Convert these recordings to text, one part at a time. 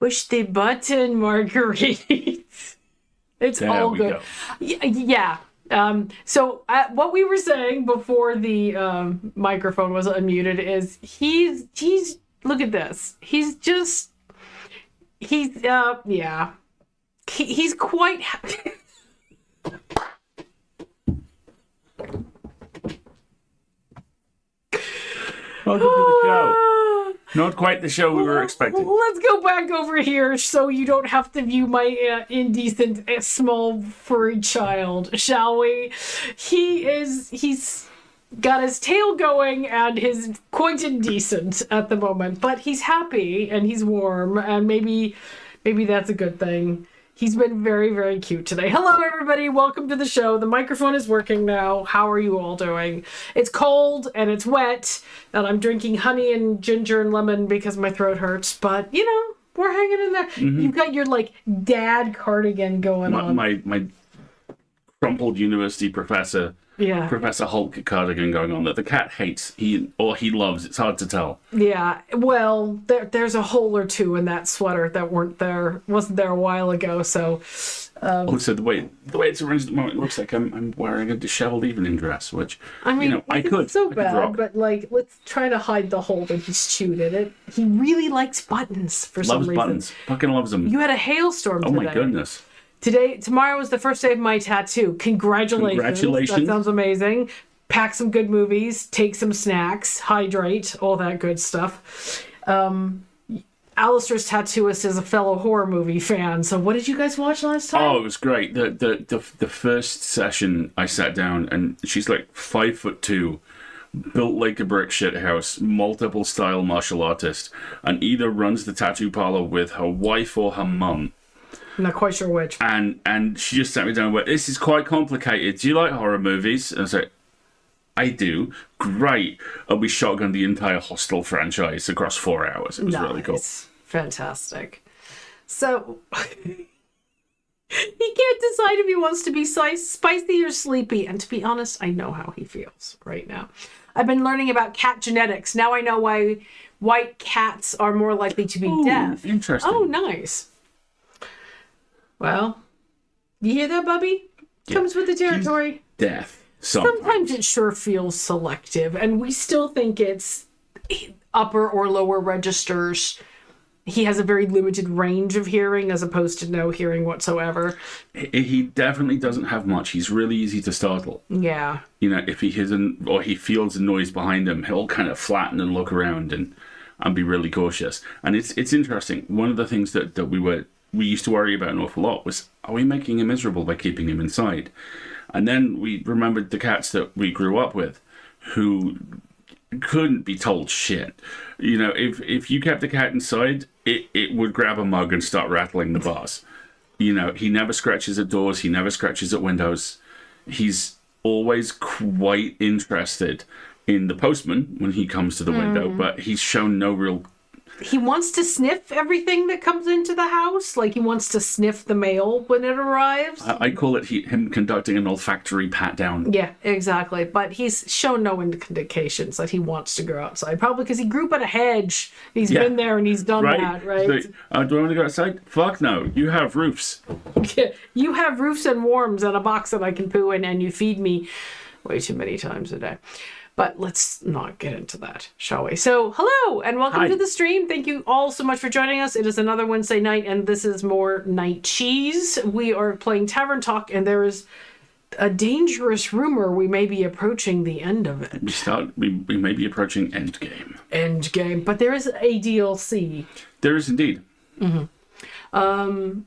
Push the button, Marguerite. It's There all we good. go. Yeah. So what we were saying before the microphone was unmuted is he's look at this. Yeah. He's quite. Welcome to the show. Not quite the show we were expecting. Let's go back over here so you don't have to view my indecent small furry child, shall we? He's got his tail going and he's quite indecent at the moment, but he's happy and he's warm and maybe that's a good thing. He's been very, very cute today. Hello, everybody. Welcome to the show. The microphone is working now. How are you all doing? It's cold and it's wet, and I'm drinking honey and ginger and lemon because my throat hurts. But, you know, we're hanging in there. Mm-hmm. You've got your, like, dad cardigan going on. My crumpled university professor Hulk cardigan going on that the cat hates. He loves. It's hard to tell. Yeah, well, there's a hole or two in that sweater that wasn't there a while ago. So, so the way it's arranged at the moment, it looks like I'm wearing a disheveled evening dress, which I mean, I could. So bad, but like, let's try to hide the hole that he's chewed in it. He really likes buttons for some reason. Loves buttons. Fucking loves them. You had a hailstorm today. Oh my goodness. Tomorrow was the first day of my tattoo. Congratulations. That sounds amazing. Pack some good movies, take some snacks, hydrate, all that good stuff. Alistair's tattooist is a fellow horror movie fan. So what did you guys watch last time? Oh, it was great. The first session I sat down and she's like 5'2", built like a brick shit house, multiple style martial artist, and either runs the tattoo parlor with her wife or her mum. I'm not quite sure which. And she just sat me down and went, this is quite complicated. Do you like horror movies? And I was like, I do. Great. And we shotgunned the entire Hostel franchise across 4 hours. It was really cool. Fantastic. So, he can't decide if he wants to be spicy or sleepy. And to be honest, I know how he feels right now. I've been learning about cat genetics. Now I know why white cats are more likely to be deaf. Interesting. Oh, nice. Well, you hear that, Bubby? Comes with the territory. He's deaf. Sometimes it sure feels selective, and we still think it's upper or lower registers. He has a very limited range of hearing as opposed to no hearing whatsoever. He definitely doesn't have much. He's really easy to startle. Yeah. You know, if he hears or he feels a noise behind him, he'll kind of flatten and look around and be really cautious. And it's interesting. One of the things that we used to worry about an awful lot was, are we making him miserable by keeping him inside? And then we remembered the cats that we grew up with who couldn't be told shit. You know, if you kept the cat inside, it would grab a mug and start rattling the bars. You know, he never scratches at doors. He never scratches at windows. He's always quite interested in the postman when he comes to the window, but he's shown no real... He wants to sniff everything that comes into the house. Like, he wants to sniff the mail when it arrives. I call it him conducting an olfactory pat-down. Yeah, exactly. But he's shown no indications that he wants to go outside. Probably because he grew up in a hedge. He's been there and he's done that, right? So, do I want to go outside? Fuck no. You have roofs. You have roofs and worms and a box that I can poo in, and you feed me way too many times a day. But let's not get into that, shall we? So, hello, and welcome to the stream. Thank you all so much for joining us. It is another Wednesday night, and this is more Night Cheese. We are playing Tavern Talk, and there is a dangerous rumor we may be approaching the end of it. We may be approaching Endgame. Endgame, but there is a DLC. There is indeed. Mm-hmm.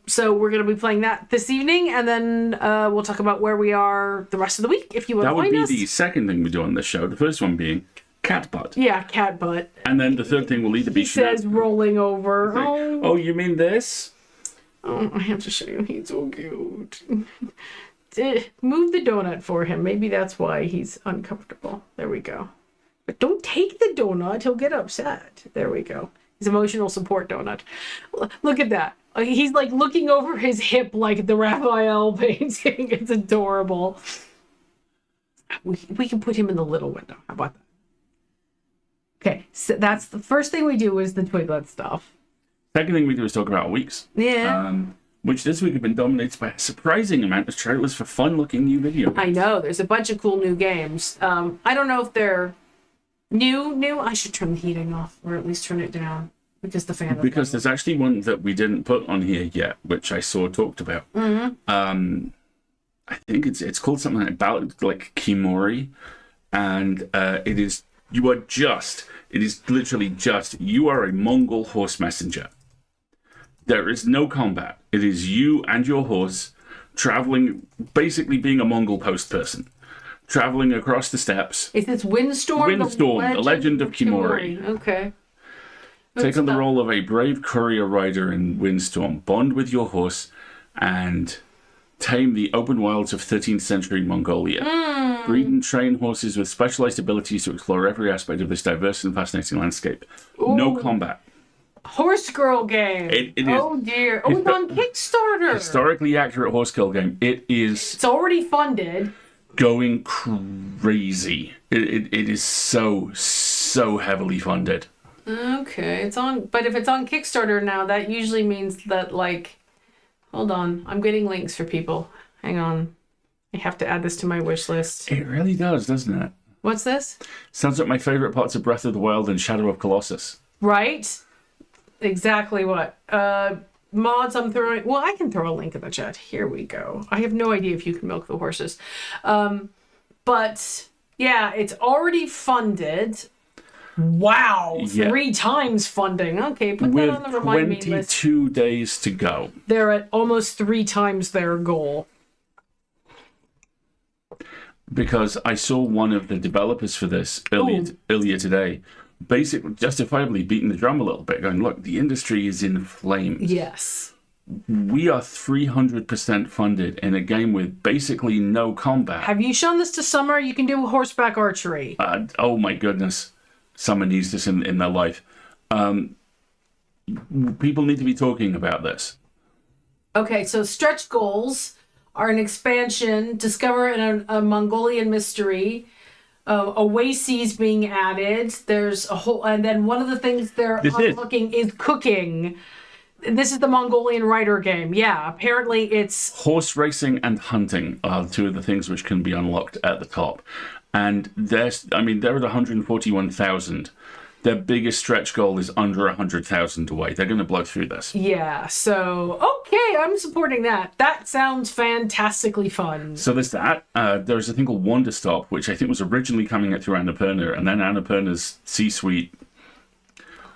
So we're going to be playing that this evening, and then we'll talk about where we are the rest of the week, if you want to find us. That would be the second thing we do on this show. The first one being cat butt. Yeah, cat butt. And then the third thing will either be... He says rolling over. Oh, you mean this? Oh, I have to show you. He's so cute. Move the donut for him. Maybe that's why he's uncomfortable. There we go. But don't take the donut. He'll get upset. There we go. He's emotional support donut. Look at that. He's like looking over his hip like the Raphael painting. It's adorable. We can put him in the little window. How about that? Okay, so that's the first thing we do is the Twiglet stuff. Second thing we do is talk about our weeks. Yeah. Which this week have been dominated by a surprising amount of trailers for fun-looking new video. I know. There's a bunch of cool new games. I don't know if they're new. I should turn the heating off, or at least turn it down, because the fan. Because there's actually one that we didn't put on here yet, which I saw talked about. Mm-hmm. I think it's called something like Kimori, and it is literally just you are a Mongol horse messenger. There is no combat. It is you and your horse traveling, basically being a Mongol post person, traveling across the steppes. Is this Windstorm? Windstorm, the Legend of Kimori. Okay. Take on the role of a brave courier rider in Windstorm. Bond with your horse and tame the open wilds of 13th century Mongolia. Breed and train horses with specialized abilities to explore every aspect of this diverse and fascinating landscape. Ooh. No combat. Horse girl game. It is. Oh dear. Oh, it's on Kickstarter. Historically accurate horse girl game. It is. It's already funded. Going crazy. It is so heavily funded. Okay, it's on. But if it's on Kickstarter now, that usually means that, like, hold on, I'm getting links for people. Hang on, I have to add this to my wish list. It really does, doesn't it? What's this? Sounds like my favorite parts of Breath of the Wild and Shadow of Colossus. Right? Exactly what. Mods I'm throwing. Well, I can throw a link in the chat. Here we go. I have no idea if you can milk the horses. But yeah, it's already funded. Wow, yeah. 3 times funding. Okay, put that on the remind me list. 22 days to go. They're at almost 3 times their goal. Because I saw one of the developers for this earlier today, basically justifiably beating the drum a little bit, going, look, the industry is in flames. Yes. We are 300% funded in a game with basically no combat. Have you shown this to Summer? You can do horseback archery. Oh my goodness. Someone needs this in their life. People need to be talking about this. Okay, so stretch goals are an expansion. Discover a Mongolian mystery. Oases being added. There's a whole, and then one of the things they're unlocking is cooking. This is the Mongolian Rider game. Yeah, apparently it's horse racing and hunting are 2 of the things which can be unlocked at the top. And they're at 141,000. Their biggest stretch goal is under 100,000 away. They're going to blow through this. Yeah, so, okay, I'm supporting that. That sounds fantastically fun. So there's that. There's a thing called Wonder Stop, which I think was originally coming out through Annapurna, and then Annapurna's C-suite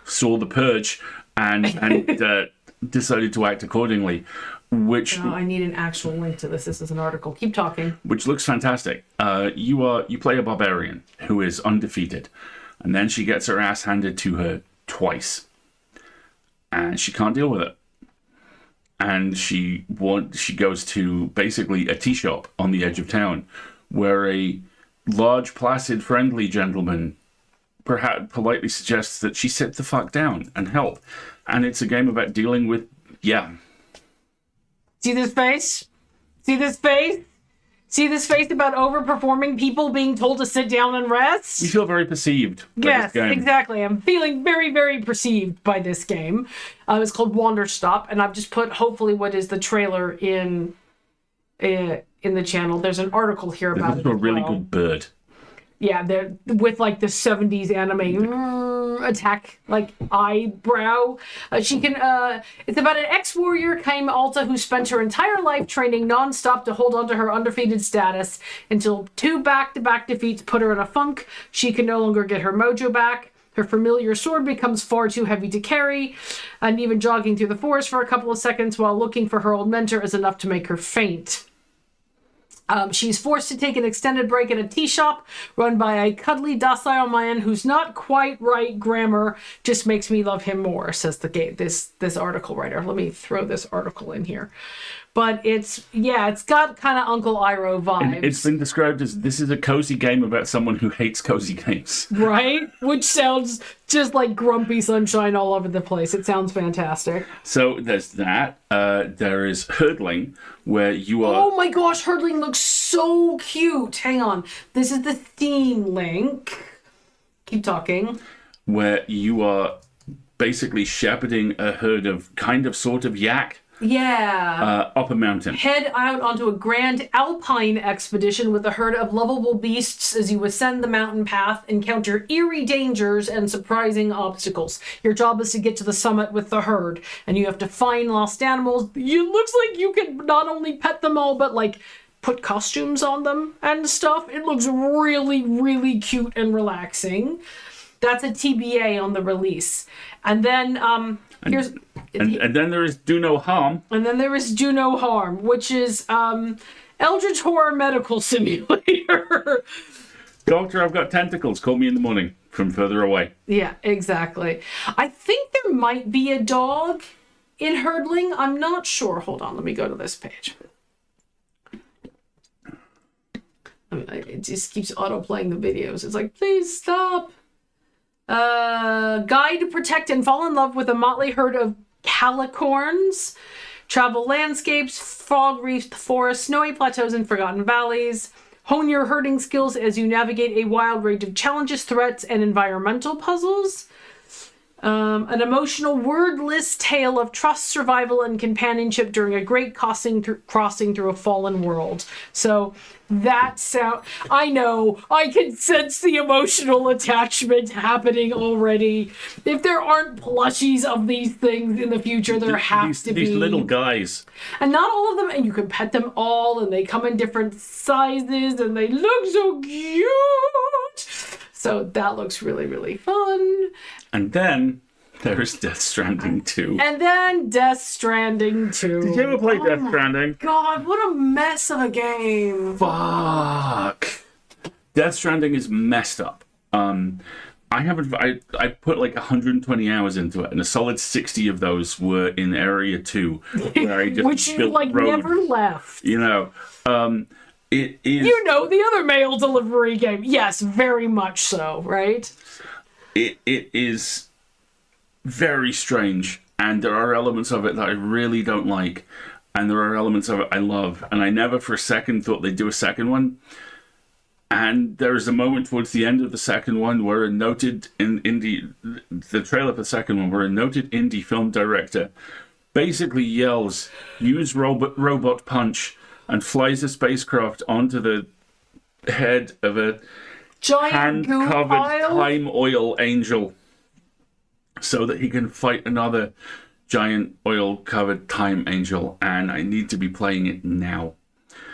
saw the purge and decided to act accordingly. Which I need an actual link to this. This is an article. Keep talking. Which looks fantastic. You play a barbarian who is undefeated, and then she gets her ass handed to her twice, and she can't deal with it. And she goes to basically a tea shop on the edge of town, where a large, placid, friendly gentleman perhaps politely suggests that she sit the fuck down and help. And it's a game about dealing with See this face? See this face? See this face about overperforming people being told to sit down and rest? You feel very perceived by yes, this game. Exactly. I'm feeling very, very perceived by this game. It's called Wander Stop, and I've just put hopefully what is the trailer in the channel. There's an article here about it. This is a really good bird. Yeah, they're with like the 70s anime attack, like eyebrow. She can. It's about an ex-warrior, Kaim Alta, who spent her entire life training nonstop to hold on to her undefeated status until 2 back-to-back defeats put her in a funk. She can no longer get her mojo back. Her familiar sword becomes far too heavy to carry, and even jogging through the forest for a couple of seconds while looking for her old mentor is enough to make her faint. She's forced to take an extended break at a tea shop run by a cuddly, docile man who's not quite right grammar, just makes me love him more, says this article writer. Let me throw this article in here. But it's got kind of Uncle Iroh vibes. It's been described as this is a cozy game about someone who hates cozy games. Right? Which sounds just like grumpy sunshine all over the place. It sounds fantastic. So there's that. There is hurdling, where you are... Oh my gosh, hurdling looks so cute. Hang on. This is the Steam link. Keep talking. Where you are basically shepherding a herd of sort of yak up a mountain. Head out onto a grand alpine expedition with a herd of lovable beasts as you ascend the mountain path, encounter eerie dangers and surprising obstacles. Your job is to get to the summit with the herd, and you have to find lost animals. It looks like you can not only pet them all, but like put costumes on them and stuff. It looks really, really cute and relaxing. That's a TBA on the release. And then And then there is Do No Harm. And then there is Do No Harm, which is Eldritch Horror Medical Simulator. Doctor, I've got tentacles. Call me in the morning from further away. Yeah, exactly. I think there might be a dog in Herdling. I'm not sure. Hold on, let me go to this page. It just keeps auto-playing the videos. It's like, please stop. Guide to protect and fall in love with a motley herd of calicorns. Travel landscapes, fog wreathed forests, snowy plateaus, and forgotten valleys. Hone your herding skills as you navigate a wild range of challenges, threats, and environmental puzzles. An emotional, wordless tale of trust, survival, and companionship during a great crossing through a fallen world. So that sound, I know, I can sense the emotional attachment happening already. If there aren't plushies of these things in the future, there have to be. These little guys. And not all of them, and you can pet them all, and they come in different sizes, and they look so cute. So that looks really, really fun. And then there is Death Stranding 2. And then Death Stranding 2. Did you ever play Death Stranding? God, what a mess of a game. Fuck. Death Stranding is messed up. I put like 120 hours into it, and a solid 60 of those were in Area 2, where I just which you built like road, never left. You know, it is. You know, the other mail delivery game. Yes, very much so, right? It is very strange, and there are elements of it that I really don't like, and there are elements of it I love, and I never for a second thought they'd do a second one. And there's a moment towards the end of the second one where a noted the trailer for the second one, where a noted indie film director basically yells, "Use robot punch," and flies a spacecraft onto the head of a Giant hand-covered time oil angel so that he can fight another giant oil-covered time angel, and I need to be playing it now.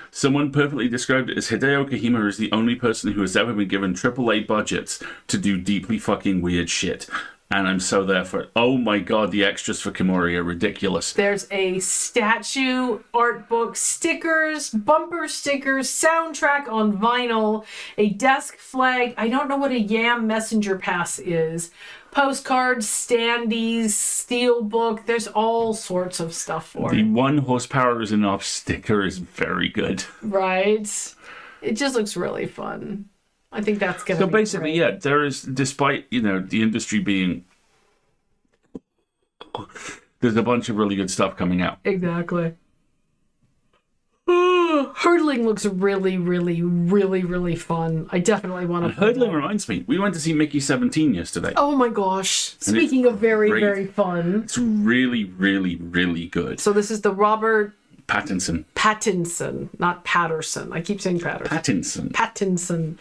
Someone perfectly described it as Hideo Kojima is the only person who has ever been given AAA budgets to do deeply fucking weird shit. And I'm so there for it. Oh my god, the extras for Kimori are ridiculous. There's a statue, art book, stickers, bumper stickers, soundtrack on vinyl, a desk flag. I don't know what a Yam Messenger Pass is. Postcards, standees, steelbook. There's all sorts of stuff for it. The 1 horsepower is enough sticker is very good. Right? It just looks really fun. I think that's going to be basically, great. yeah, there is, despite, the industry being... There's a bunch of really good stuff coming out. Exactly. Herdling looks really, really, really, really fun. I definitely want to play Herdling reminds me, we went to see Mickey 17 yesterday. Oh my gosh. Speaking of very, great. very fun. It's really, really, really good. So this is the Robert Pattinson, not Patterson. I keep saying Patterson. Pattinson.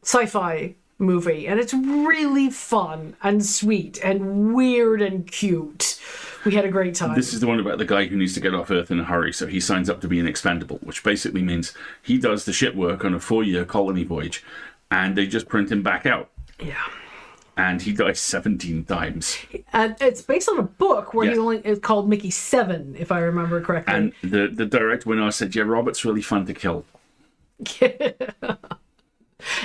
Sci-fi movie. And it's really fun and sweet and weird and cute. We had a great time. This is the one about the guy who needs to get off Earth in a hurry, so he signs up to be an expendable, which basically means he does the shit work on a 4-year colony voyage, and they just print him back out. Yeah. And he dies 17 times. And it's based on a book where Yes. it's called Mickey 7, if I remember correctly. And the director went on and said, yeah, Robert's really fun to kill.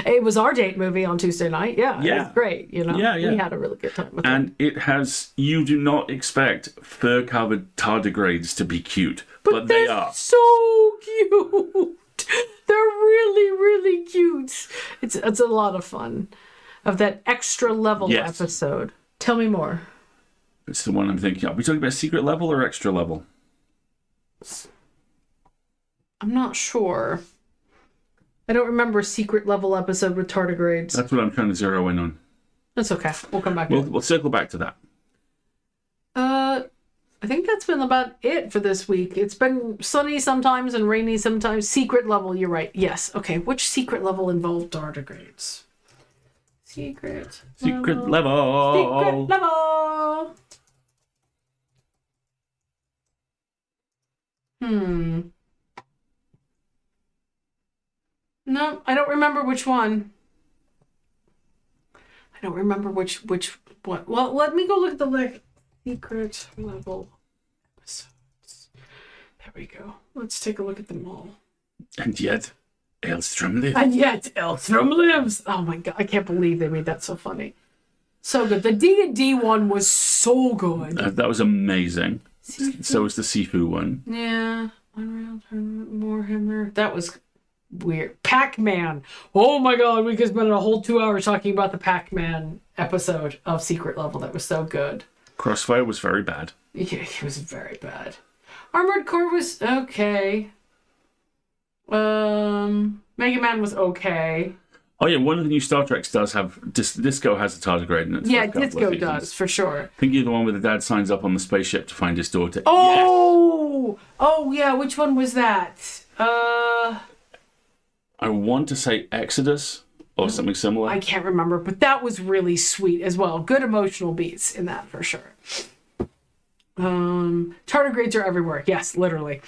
It was our date movie on Tuesday night. Yeah. It was great. Yeah. We had a really good time with it. And it has, you do not expect fur-covered tardigrades to be cute, but they are. So cute. They're really, really cute. It's a lot of fun. Of that extra level Yes. episode. Tell me more. It's the one I'm thinking of. Are we talking about secret level or extra level? I'm not sure. I don't remember a secret level episode with tardigrades. That's what I'm trying to zero in on. That's okay. We'll come back to it. We'll circle back to that. I think that's been about it for this week. It's been sunny sometimes and rainy sometimes. Secret level, you're right. Yes. Okay. Which secret level involved tardigrades? Secret level. Secret level. No, I don't remember which one. I don't remember which what. Well, let me go look at the secret level episodes. There we go. Let's take a look at them all. And yet, Elstrom lives. And yet, Elstrom lives. Oh my god, I can't believe they made that so funny. So good. The D&D one was so good. That was amazing. So was the Sifu one. Yeah. Unreal Tournament, Warhammer. That was weird. Pac-Man. Oh my god, we could spend a whole 2 hours talking about the Pac-Man episode of Secret Level. That was so good. Crossfire was very bad. Yeah, it was very bad. Armored Core was okay. Mega Man was okay. Oh yeah, one of the new Star Treks does have Disco has a tardigrade in it. Yeah, Disco does for sure. I think you're the one where the dad signs up on the spaceship to find his daughter. Oh, yes! Oh yeah, which one was that? I want to say Exodus or something similar. I can't remember, but that was really sweet as well. Good emotional beats in that for sure. Tardigrades are everywhere. Yes, literally.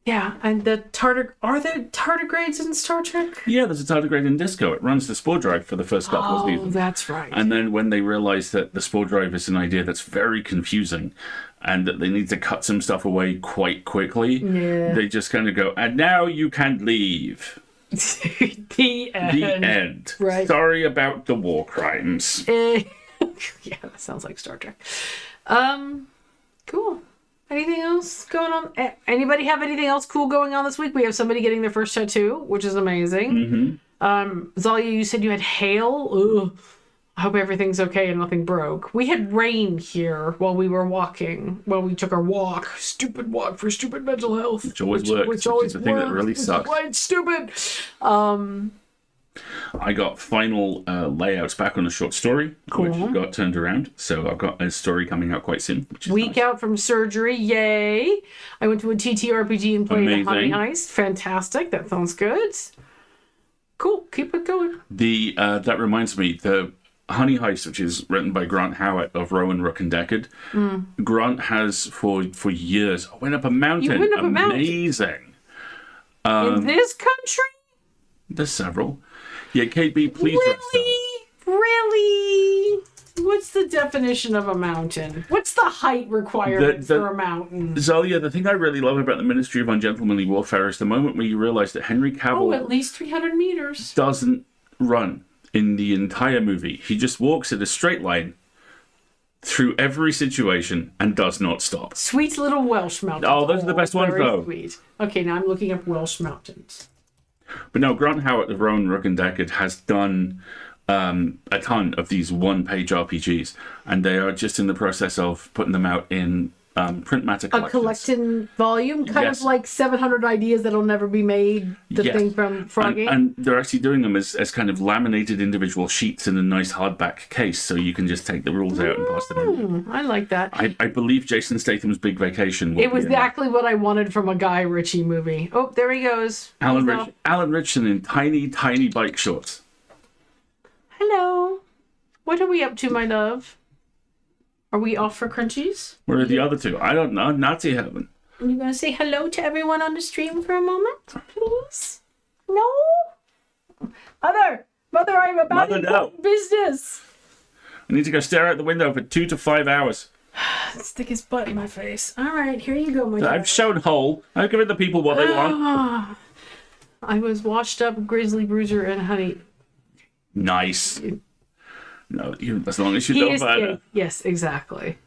Yeah, and are there tardigrades in Star Trek? Yeah, there's a tardigrade in Disco. It runs the spore drive for the first couple of seasons. Oh, that's right. And then when they realize that the spore drive is an idea that's very confusing and that they need to cut some stuff away quite quickly, they just kind of go, and now you can leave. The end. The end. Right. Sorry about the war crimes. Yeah, that sounds like Star Trek. Cool. Anything else going on? Anybody have anything else cool going on this week? We have somebody getting their first tattoo, which is amazing. Zalia, you said you had hail. Ugh. I hope everything's okay and nothing broke. We had rain here while we were walking. While we took our walk. Stupid walk for stupid mental health. Which always works. Which always is the thing that really sucks. Why it's stupid. I got final layouts back on a short story, which got turned around. So I've got a story coming out quite soon. Which is Week out from surgery, yay! I went to a TTRPG and played a Honey Heist. Fantastic, that sounds good. Cool, keep it going. That reminds me, the Honey Heist, which is written by Grant Howitt of Rowan, Rook and Deckard. Grant has for years went up a mountain. You went up a mountain? Amazing. In this country? There's several. Yeah, KB, please. Really? What's the definition of a mountain? What's the height requirement for a mountain? Zalia, the thing I really love about the Ministry of Ungentlemanly Warfare is the moment where you realize that Henry Cavill at least 300 meters. Doesn't run in the entire movie. He just walks in a straight line through every situation and does not stop. Sweet little Welsh mountains. Oh, those are the best ones, though. Sweet. Okay, now I'm looking up Welsh mountains. But no, Grant Howitt of Rowan, Rook and Deckard has done a ton of these one-page RPGs, and they are just in the process of putting them out in print matter collections. A collecting volume, kind of like 700 Ideas That'll Never Be Made, the thing from Froggy. And they're actually doing them as kind of laminated individual sheets in a nice hardback case, so you can just take the rules out and pass them in. I like that. I believe Jason Statham's Big Vacation. It was exactly what I wanted from a Guy Ritchie movie. Oh, there he goes. Alan Richardson in tiny, tiny bike shorts. Hello. What are we up to, my love? Are we off for crunchies? Where are the other two? I don't know. Nazi heaven. Are you going to say hello to everyone on the stream for a moment, please? No? Mother, I'm about business. I need to go stare out the window for 2 to 5 hours. Stick his butt in my face. All right, here you go, my dear. I've shown whole. I've given the people what they want. I was washed up, grizzly bruiser, and honey. Nice. No, as long as you don't matter. Yes, exactly.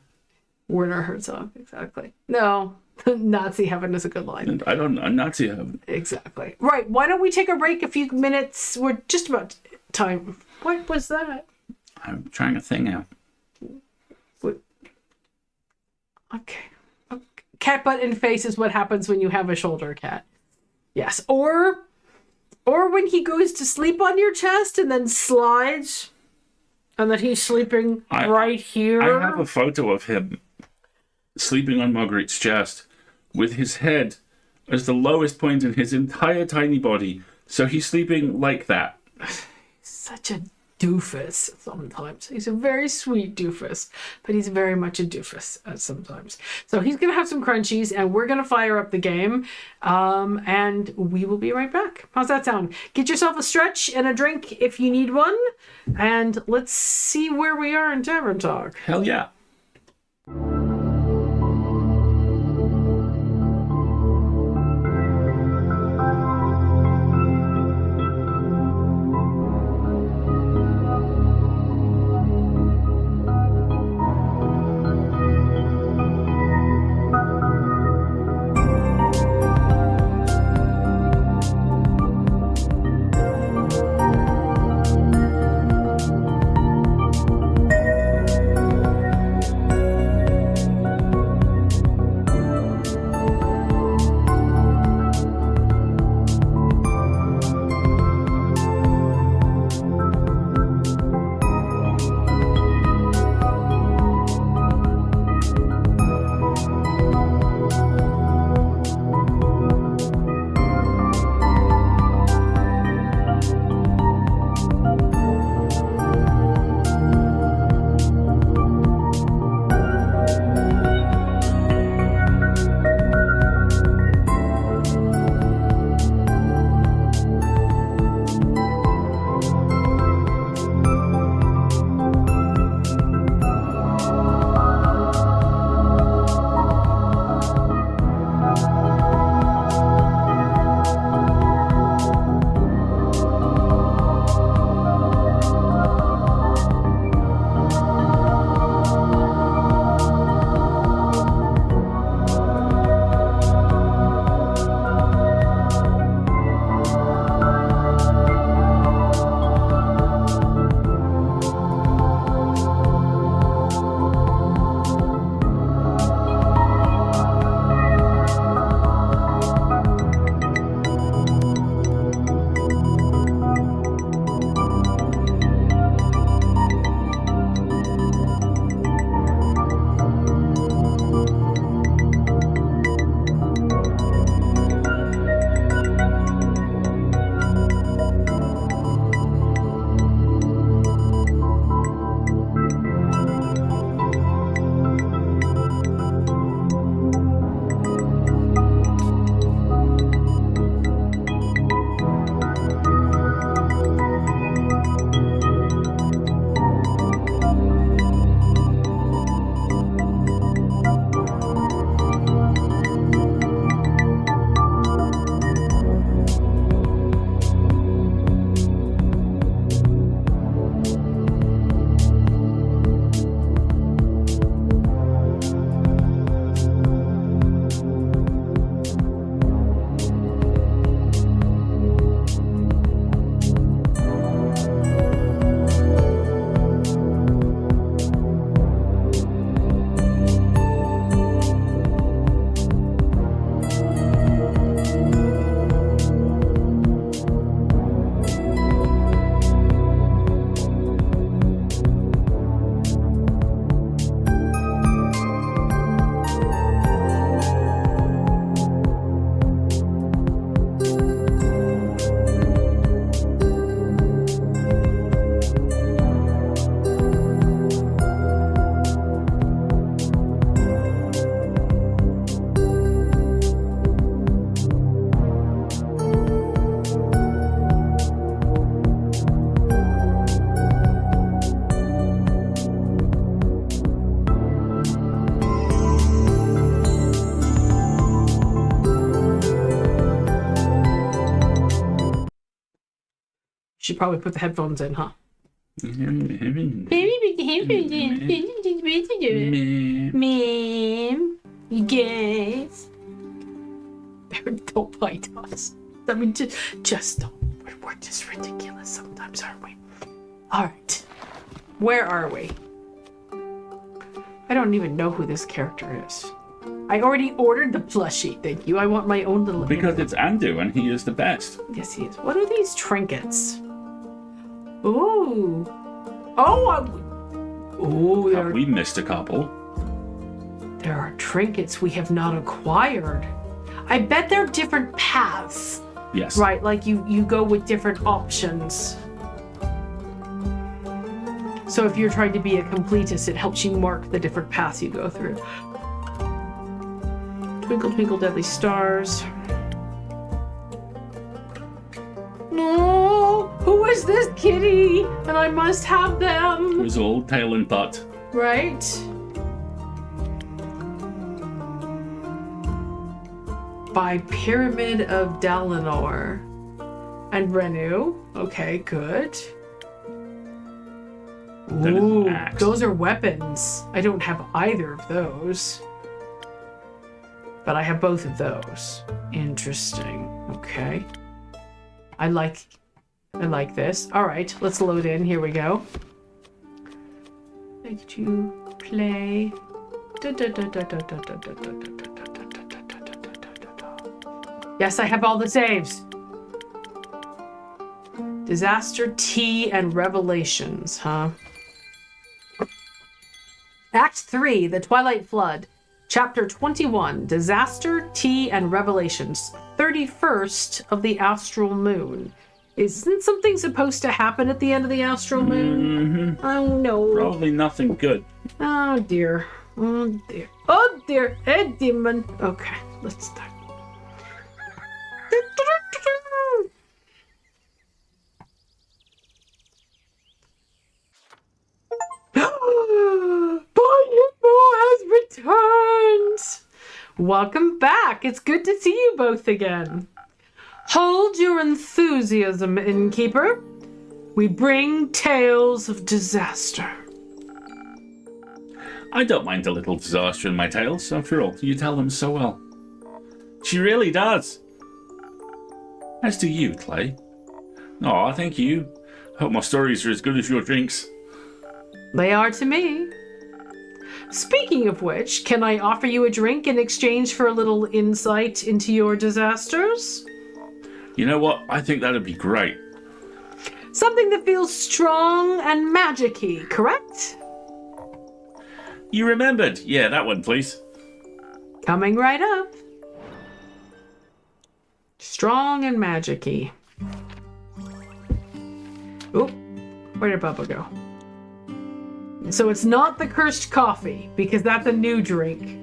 Werner Herzog, exactly. No, Nazi heaven is a good line. I don't know. Nazi heaven. Exactly. Right, why don't we take a break a few minutes? We're just about time. What was that? I'm trying a thing out. What? Okay. Cat butt in face is what happens when you have a shoulder cat. Yes. Or Or when he goes to sleep on your chest and then slides, and then he's sleeping right here. I have a photo of him sleeping on Marguerite's chest with his head as the lowest point in his entire tiny body. So he's sleeping like that. Such a doofus sometimes. He's a very sweet doofus, but he's very much a doofus sometimes. So he's going to have some crunchies, and we're going to fire up the game, and we will be right back. How's that sound? Get yourself a stretch and a drink if you need one, and let's see where we are in Tavern Talk. Hell yeah. Should probably put the headphones in, huh? Ma'am. You guys. Don't bite us. I mean, just don't. We're just ridiculous sometimes, aren't we? Alright. Where are we? I don't even know who this character is. I already ordered the plushie. Thank you. I want my own little. Because it's Andu and he is the best. Yes, he is. What are these trinkets? Ooh. Oh. Ooh. Have we missed a couple? There are trinkets we have not acquired. I bet they're different paths. Yes. Right, like you go with different options. So if you're trying to be a completist, it helps you mark the different paths you go through. Twinkle, twinkle, deadly stars. No, who is this kitty? And I must have them. It was all tail and butt. Right? By Pyramid of Dalinor. And Renu. Okay, good. That is Ooh, an axe. those are weapons. I don't have either of those. But I have both of those. Interesting. Okay. I like this. All right, let's load in. Here we go. Like to play. Yes, I have all the saves. Disaster, Tea, and Revelations, huh? Act 3, The Twilight Flood. Chapter 21, Disaster, Tea, and Revelations. 31st of the Astral Moon. Isn't something supposed to happen at the end of the Astral Moon? Mm-hmm. Oh, no. Probably nothing good. Oh, dear. Oh, dear. Oh, dear. Hey, demon. Okay, let's start. Has returned. Welcome back. It's good to see you both again. Hold your enthusiasm, innkeeper. We bring tales of disaster. I don't mind a little disaster in my tales. After all, you tell them so well. She really does. As do you, Clay. Aw, thank you. Hope my stories are as good as your drinks. They are to me. Speaking of which, can I offer you a drink in exchange for a little insight into your disasters? You know what? I think that'd be great. Something that feels strong and magic-y, correct? You remembered? Yeah, that one, please. Coming right up. Strong and magic-y. Oop, where did Bubba go? So it's not the cursed coffee, because that's a new drink.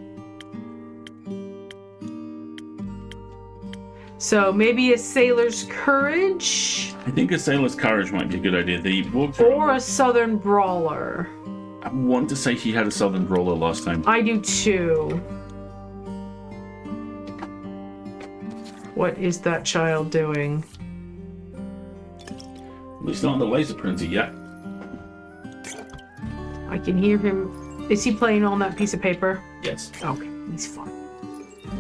So maybe a sailor's courage? I think a sailor's courage might be a good idea. They walked Or a southern brawler. I want to say he had a southern brawler last time. I do too. What is that child doing? He's not on the laser printer yet. I can hear him. Is he playing on that piece of paper? Yes. Okay, he's fine.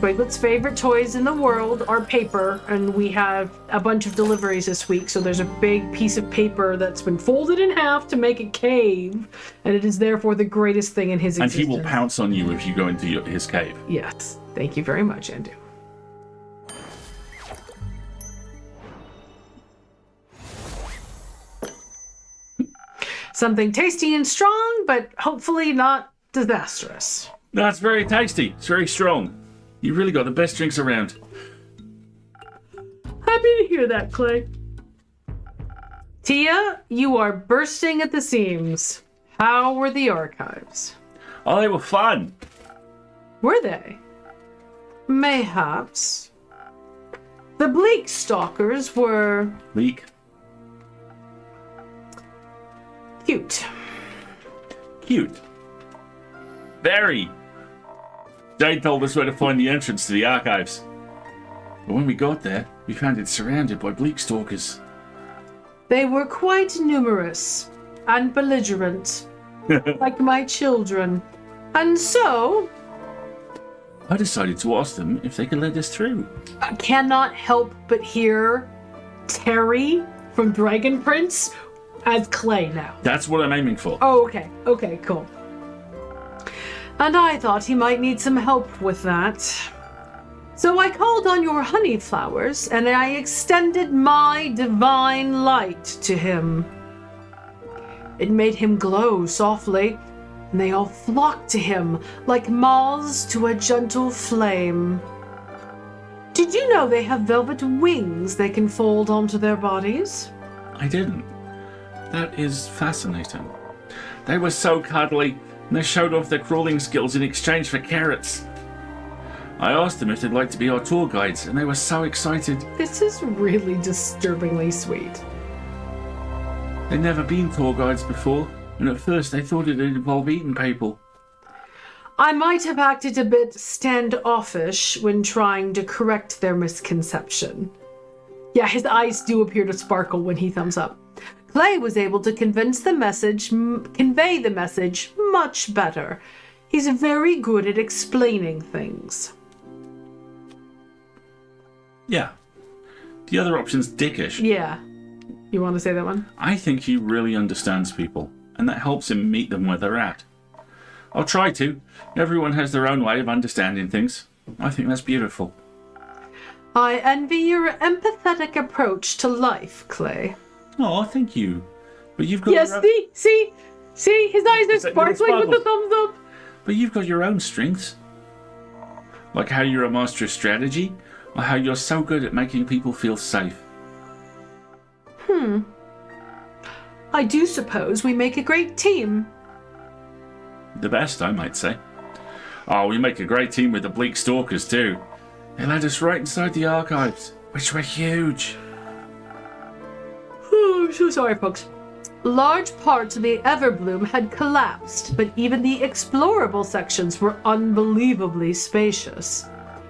Toilet's favorite toys in the world are paper, and we have a bunch of deliveries this week, so there's a big piece of paper that's been folded in half to make a cave, and it is therefore the greatest thing in his And existence. he will pounce on you if you go into his cave. Yes. Thank you very much, Andu. Something tasty and strong, but hopefully not disastrous. That's very tasty. It's very strong. You really got the best drinks around. Happy to hear that, Clay. Tia, you are bursting at the seams. How were the archives? Oh, they were fun. Were they? Mayhaps. The Bleak Stalkers were Leak. cute. Cute. Very. Jade told us where to find the entrance to the archives. But when we got there, we found it surrounded by bleak stalkers. They were quite numerous and belligerent, like my children. And so, I decided to ask them if they could let us through. I cannot help but hear Terry from Dragon Prince as Clay now. That's what I'm aiming for. Oh, okay. Okay, cool. and I thought he might need some help with that. So I called on your honey flowers, and I extended my divine light to him. It made him glow softly, and they all flocked to him like moths to a gentle flame. Did you know they have velvet wings they can fold onto their bodies? I didn't. That is fascinating. They were so cuddly, and they showed off their crawling skills in exchange for carrots. I asked them if they'd like to be our tour guides, and they were so excited. This is really disturbingly sweet. They'd never been tour guides before, and at first they thought it'd involve eating people. I might have acted a bit standoffish when trying to correct their misconception. Yeah, his eyes do appear to sparkle when he thumbs up. Clay was able to convey the message much better. He's very good at explaining things. Yeah. The other option's dickish. Yeah. You want to say that one? I think he really understands people, and that helps him meet them where they're at. I'll try to. Everyone has their own way of understanding things. I think that's beautiful. I envy your empathetic approach to life, Clay. Oh, thank you. But you've got Yes, your own... see, his eyes are Is that little sparkling with the sparkles? thumbs up. But you've got your own strengths. Like how you're a master of strategy, or how you're so good at making people feel safe. I do suppose we make a great team. The best, I might say. Oh, we make a great team with the Bleak Stalkers, too. They led us right inside the archives, which were huge. Oh, I'm so sorry, folks. Large parts of the Everbloom had collapsed, but even the explorable sections were unbelievably spacious.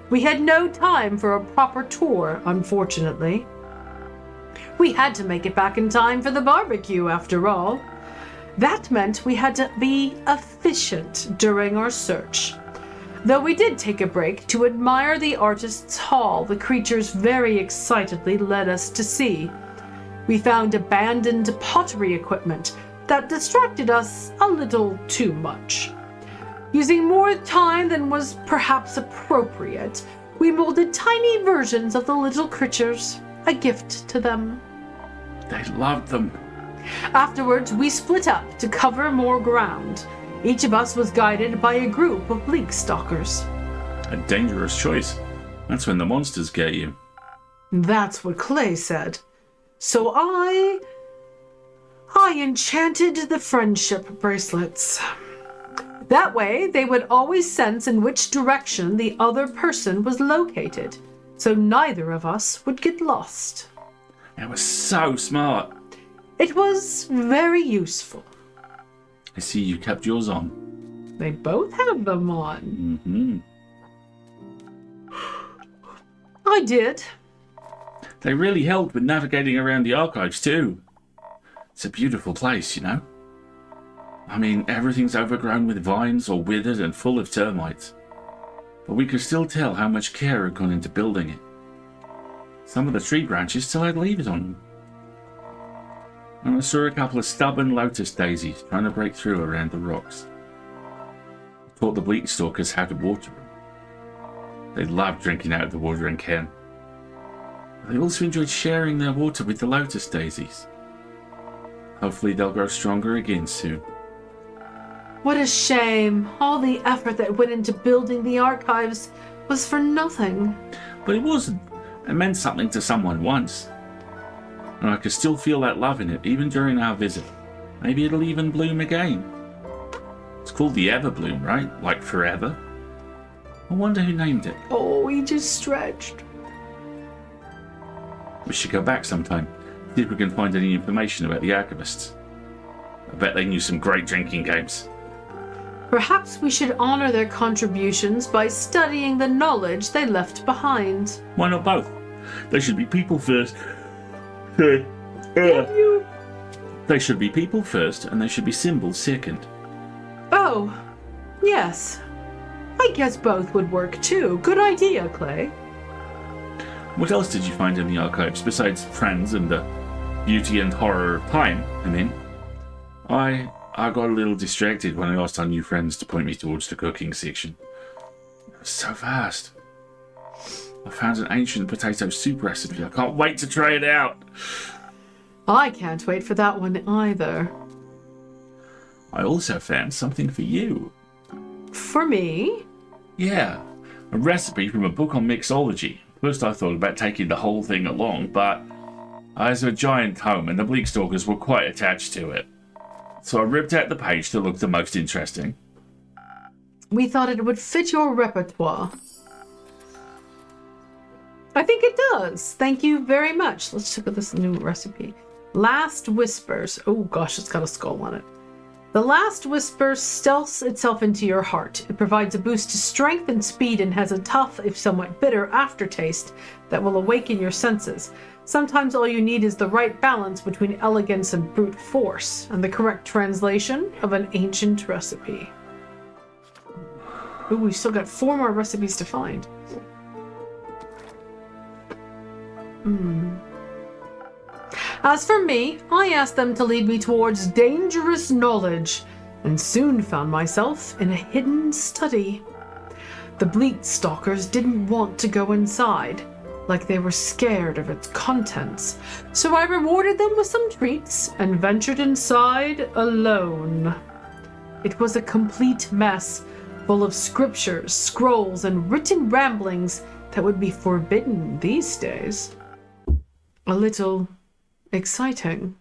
We had no time for a proper tour, unfortunately. We had to make it back in time for the barbecue, after all. That meant we had to be efficient during our search. Though we did take a break to admire the artist's hall the creatures very excitedly led us to see. We found abandoned pottery equipment that distracted us a little too much. Using more time than was perhaps appropriate, we molded tiny versions of the little creatures, a gift to them. They loved them. Afterwards, we split up to cover more ground. Each of us was guided by a group of bleak stalkers. A dangerous choice. That's when the monsters get you. That's what Clay said. So I enchanted the friendship bracelets. That way, they would always sense in which direction the other person was located, so neither of us would get lost. It was so smart. It was very useful. I see you kept yours on. They both have them on. Mm-hmm. I did. They really helped with navigating around the archives too. It's a beautiful place, you know. I mean, everything's overgrown with vines or withered and full of termites. But we could still tell how much care had gone into building it. Some of the tree branches still had leaves on them. And I saw a couple of stubborn lotus daisies trying to break through around the rocks. I taught the bleak stalkers how to water them. They loved drinking out of the watering can. They also enjoyed sharing their water with the lotus daisies. Hopefully they'll grow stronger again soon. What a shame. All the effort that went into building the archives was for nothing. But it wasn't. It meant something to someone once. And I could still feel that love in it, even during our visit. Maybe it'll even bloom again. It's called the Everbloom, right? Like forever. I wonder who named it. Oh, he just stretched. We should go back sometime, see if we can find any information about the archivists. I bet they knew some great drinking games. Perhaps we should honor their contributions by studying the knowledge they left behind. Why not both? They should be people first. They should be people first, and they should be symbols second. Oh, yes. I guess both would work too. Good idea, Clay. What else did you find in the archives besides friends and the beauty and horror of time? I mean, I I got a little distracted when I asked our new friends to point me towards the cooking section. It was so fast. I found an ancient potato soup recipe. I can't wait to try it out. I can't wait for that one either. I also found something for you. For me? Yeah, a recipe from a book on mixology. First I thought about taking the whole thing along, but I was a giant home and the Bleakstalkers were quite attached to it. So I ripped out the page that looked the most interesting. We thought it would fit your repertoire. I think it does. Thank you very much. Let's look at this new recipe. Last Whispers. Oh gosh, it's got a skull on it. The Last Whisper stealths itself into your heart. It provides a boost to strength and speed and has a tough, if somewhat bitter, aftertaste that will awaken your senses. Sometimes all you need is the right balance between elegance and brute force, and the correct translation of an ancient recipe. Ooh, we've still got 4 more recipes to find. As for me, I asked them to lead me towards dangerous knowledge, and soon found myself in a hidden study. The Bleakstalkers didn't want to go inside, like they were scared of its contents, so I rewarded them with some treats and ventured inside alone. It was a complete mess, full of scriptures, scrolls, and written ramblings that would be forbidden these days. A little exciting.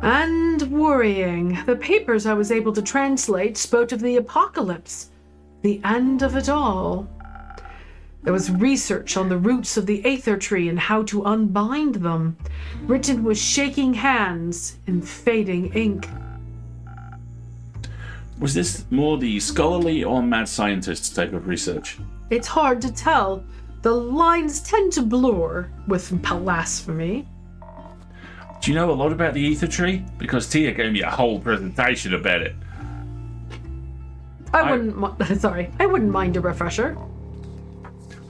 And worrying. The papers I was able to translate spoke of the apocalypse, the end of it all. There was research on the roots of the Aether Tree and how to unbind them, written with shaking hands in fading ink. Was this more the scholarly or mad scientist type of research? It's hard to tell. The lines tend to blur with blasphemy. Do you know a lot about the Aether Tree? Because Tia gave me a whole presentation about it. I wouldn't mind a refresher.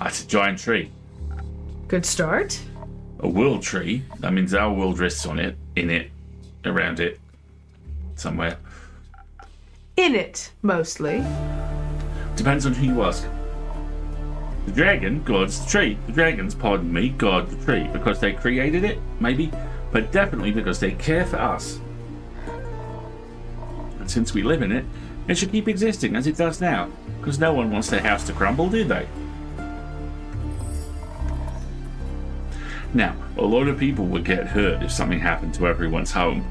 It's a giant tree. Good start. A world tree. That means our world rests on it, in it, around it, somewhere. In it, mostly. Depends on who you ask. The dragon guards the tree. The dragons, pardon me, guard the tree because they created it, maybe, but definitely because they care for us. And since we live in it, it should keep existing as it does now, because no one wants their house to crumble, do they? Now, a lot of people would get hurt if something happened to everyone's home.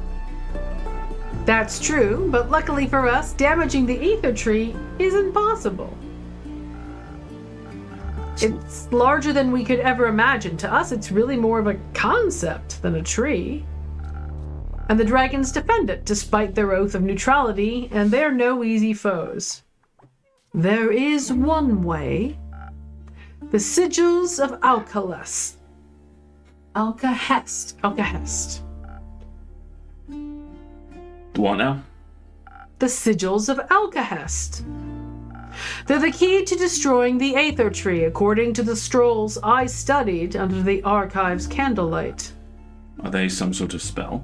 That's true, but luckily for us, damaging the Aether Tree isn't possible. It's larger than we could ever imagine. To us, it's really more of a concept than a tree. And the dragons defend it, despite their oath of neutrality, and they're no easy foes. There is one way. The sigils of Alcahest. What now? The sigils of Alcahest. They're the key to destroying the Aether Tree, according to the scrolls I studied under the archive's candlelight. Are they some sort of spell?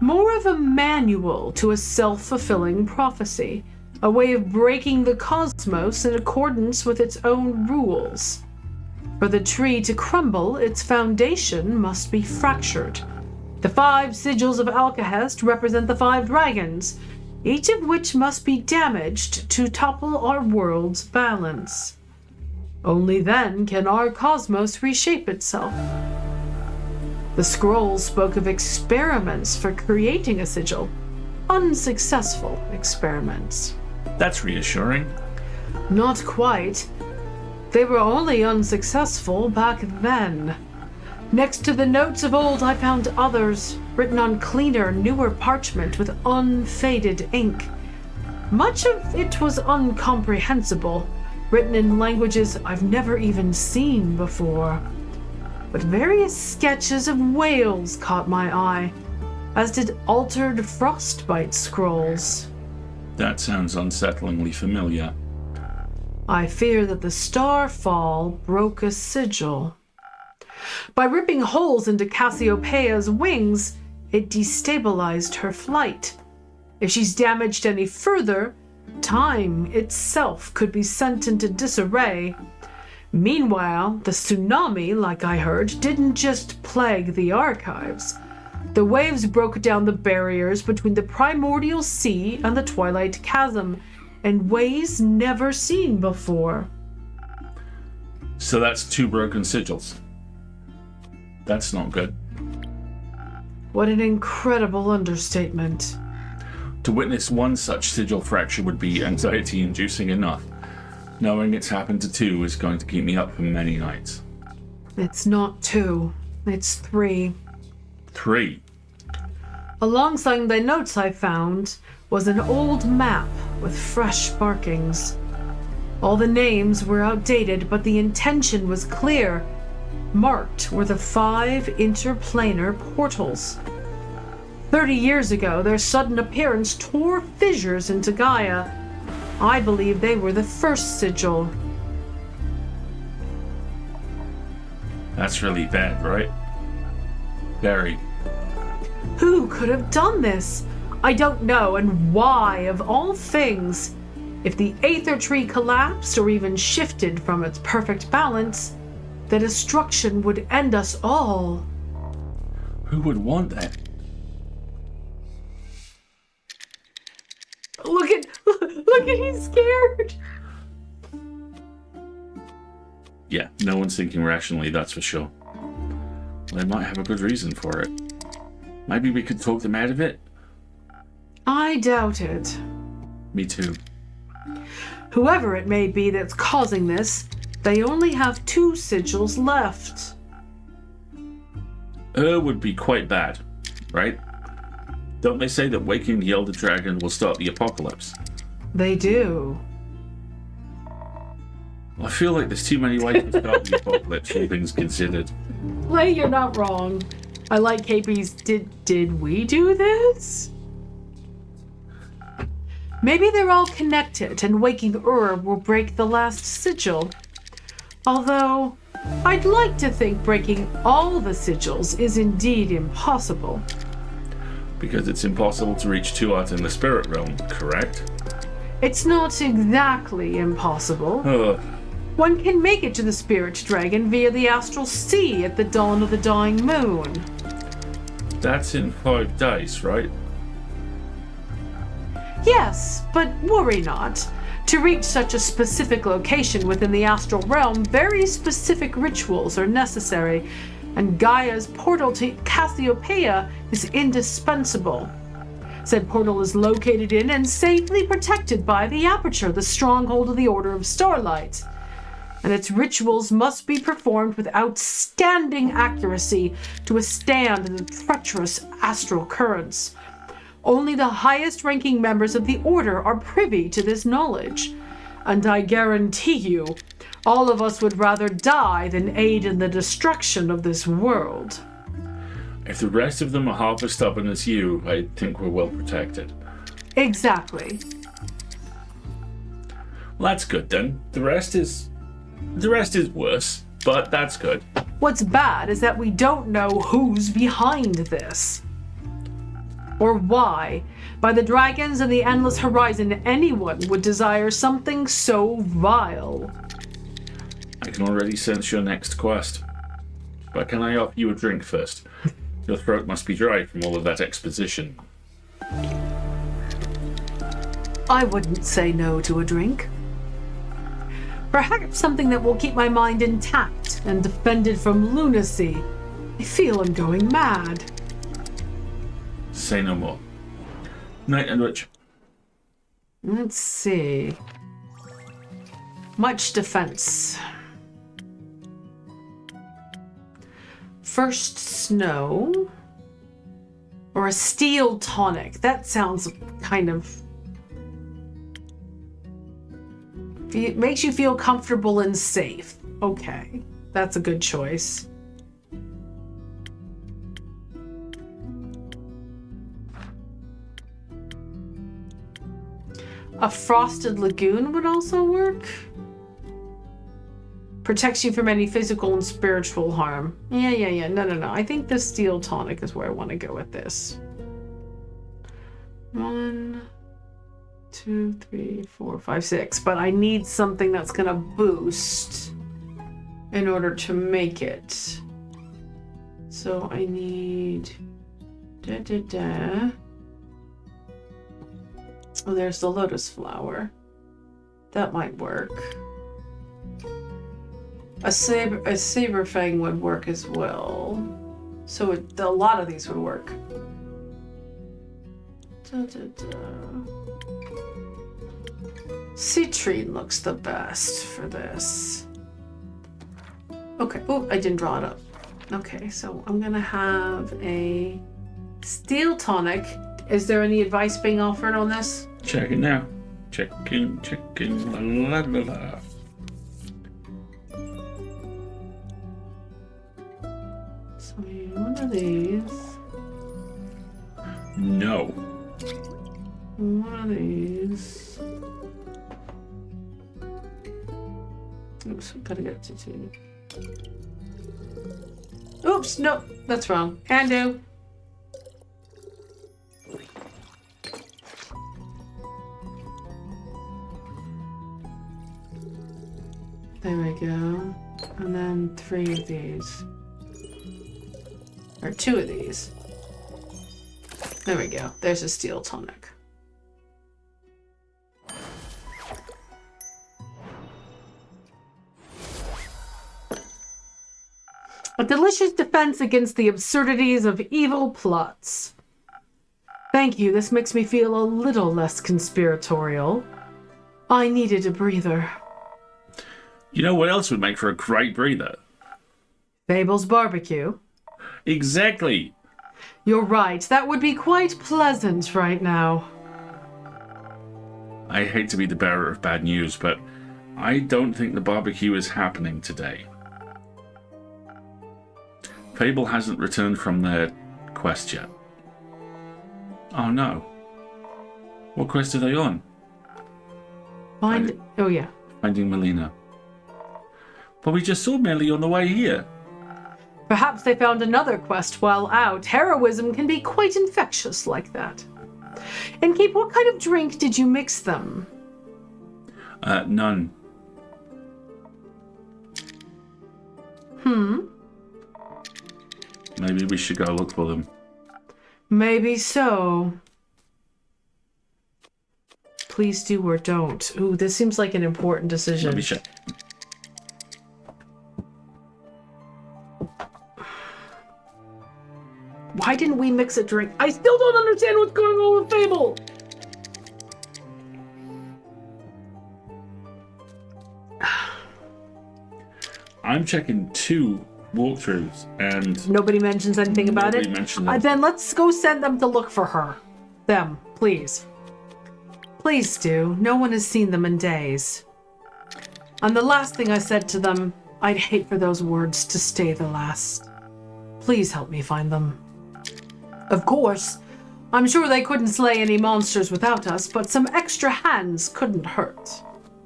More of a manual to a self-fulfilling prophecy, a way of breaking the cosmos in accordance with its own rules. For the tree to crumble, its foundation must be fractured. The 5 sigils of Alcahest represent the 5 dragons, each of which must be damaged to topple our world's balance. Only then can our cosmos reshape itself. The scrolls spoke of experiments for creating a sigil. Unsuccessful experiments. That's reassuring. Not quite. They were only unsuccessful back then. Next to the notes of old, I found others, written on cleaner, newer parchment with unfaded ink. Much of it was incomprehensible, written in languages I've never even seen before. But various sketches of whales caught my eye, as did altered frostbite scrolls. That sounds unsettlingly familiar. I fear that the starfall broke a sigil. By ripping holes into Cassiopeia's wings, it destabilized her flight. If she's damaged any further, time itself could be sent into disarray. Meanwhile, the tsunami, like I heard, didn't just plague the archives. The waves broke down the barriers between the primordial sea and the twilight chasm in ways never seen before. So that's 2 broken sigils. That's not good. What an incredible understatement. To witness one such sigil fracture would be anxiety-inducing enough. Knowing it's happened to 2 is going to keep me up for many nights. It's not 2, it's 3. 3. Alongside the notes I found was an old map with fresh markings. All the names were outdated, but the intention was clear. Marked were the 5 interplanar portals. 30 years ago, their sudden appearance tore fissures into Gaia. I believe they were the first sigil. That's really bad, right? Very. Who could have done this? I don't know, and why, of all things? If the Aether Tree collapsed or even shifted from its perfect balance, the destruction would end us all. Who would want that? Look at he's scared. Yeah, no one's thinking rationally, that's for sure. They might have a good reason for it. Maybe we could talk them out of it? I doubt it. Me too. Whoever it may be that's causing this, they only have 2 sigils left. Would be quite bad, right? Don't they say that waking the Elder Dragon will start the apocalypse? They do. I feel like there's too many ways to start the apocalypse, all things considered. Lay, you're not wrong. I like KP's did we do this? Maybe they're all connected and waking will break the last sigil. Although, I'd like to think breaking all the sigils is indeed impossible. Because it's impossible to reach Tuat in the spirit realm, correct? It's not exactly impossible. Ugh. One can make it to the spirit dragon via the astral sea at the dawn of the dying moon. That's in 5 days, right? Yes, but worry not. To reach such a specific location within the astral realm, very specific rituals are necessary, and Gaia's portal to Cassiopeia is indispensable. Said portal is located in and safely protected by the Aperture, the stronghold of the Order of Starlight. And its rituals must be performed with outstanding accuracy to withstand the treacherous astral currents. Only the highest-ranking members of the Order are privy to this knowledge. And I guarantee you, all of us would rather die than aid in the destruction of this world. If the rest of them are half as stubborn as you, I think we're well protected. Exactly. Well, that's good then. The rest is worse, but that's good. What's bad is that we don't know who's behind this. Or why, by the dragons and the endless horizon, anyone would desire something so vile. I can already sense your next quest. But can I offer you a drink first? Your throat must be dry from all of that exposition. I wouldn't say no to a drink. Perhaps something that will keep my mind intact and defended from lunacy. I feel I'm going mad. Say no more. Night, Enrich. Let's see. Much defense. First snow. Or a steel tonic. That sounds kind of... It makes you feel comfortable and safe. Okay, that's a good choice. A frosted lagoon would also work. Protects you from any physical and spiritual harm. Yeah. No. I think the steel tonic is where I want to go with this. 1, 2, 3, 4, 5, 6. But I need something that's going to boost in order to make it. So I need... Oh, there's the lotus flower. That might work. A saber fang would work as well. So a lot of these would work. Citrine looks the best for this. Okay. Oh, I didn't draw it up. Okay, so I'm gonna have a steel tonic. Is there any advice being offered on this? Check it now. Checking. La la la. So one of these. No. One of these. Oops, gotta get to 2. Oops, no, that's wrong. Can do. There we go. And then 3 of these. Or 2 of these. There we go. There's a steel tonic. A delicious defense against the absurdities of evil plots. Thank you, this makes me feel a little less conspiratorial. I needed a breather. You know what else would make for a great breather? Fable's barbecue. Exactly. You're right, that would be quite pleasant right now. I hate to be the bearer of bad news, but I don't think the barbecue is happening today. Fable hasn't returned from their quest yet. Oh no. What quest are they on? Oh yeah. Finding Melina. But we just saw Melly on the way here. Perhaps they found another quest while out. Heroism can be quite infectious like that. And Keep, what kind of drink did you mix them? None. Maybe we should go look for them. Maybe so. Please do or don't. Ooh, this seems like an important decision. Let me check. Why didn't we mix a drink? I still don't understand what's going on with Fable. I'm checking 2 walkthroughs and Nobody mentions anything about it? nobody mentioned them. Then let's go send them to look for her. Them, please. Please do. No one has seen them in days. And the last thing I said to them, I'd hate for those words to stay the last. Please help me find them. Of course, I'm sure they couldn't slay any monsters without us, but some extra hands couldn't hurt.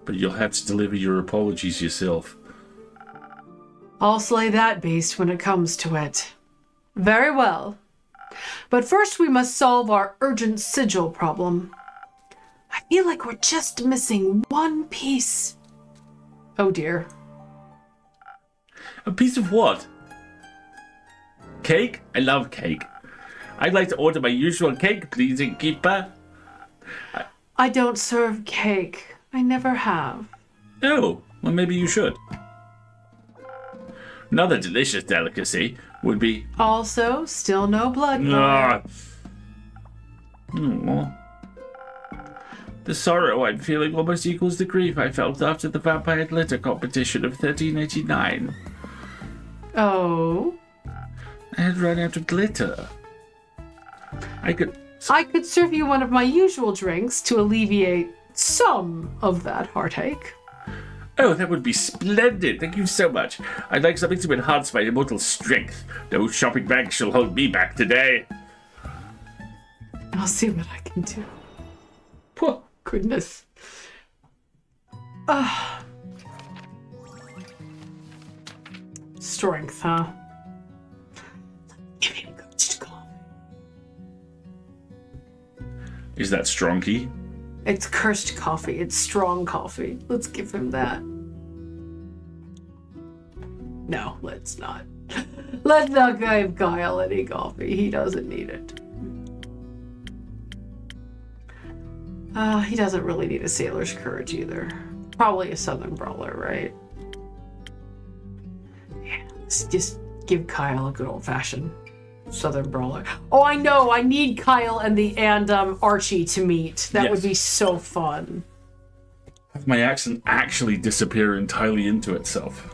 But you'll have to deliver your apologies yourself. I'll slay that beast when it comes to it. Very well. But first we must solve our urgent sigil problem. I feel like we're just missing one piece. Oh dear. A piece of what? Cake? I love cake. I'd like to order my usual cake, please, innkeeper. I don't serve cake. I never have. Oh, well, maybe you should. Another delicious delicacy would be... Also, still no blood. Ah. Oh. The sorrow I'm feeling almost equals the grief I felt after the vampire glitter competition of 1389. Oh. I had run out of glitter. I could serve you one of my usual drinks to alleviate some of that heartache. Oh, that would be splendid. Thank you so much. I'd like something to enhance my immortal strength. No shopping bag shall hold me back today. I'll see what I can do. Oh, goodness. Strength, huh? Give him coached coffee. Is that strongy? It's cursed coffee. It's strong coffee. Let's give him that. No, let's not. Let's not give Kyle any coffee. He doesn't need it. He doesn't really need a sailor's courage either. Probably a southern brawler, right? Yeah, let's just give Kyle a good old-fashioned southern brawler. Oh, I know. I need Kyle and Archie to meet. That would be so fun. Have my accent actually disappear entirely into itself.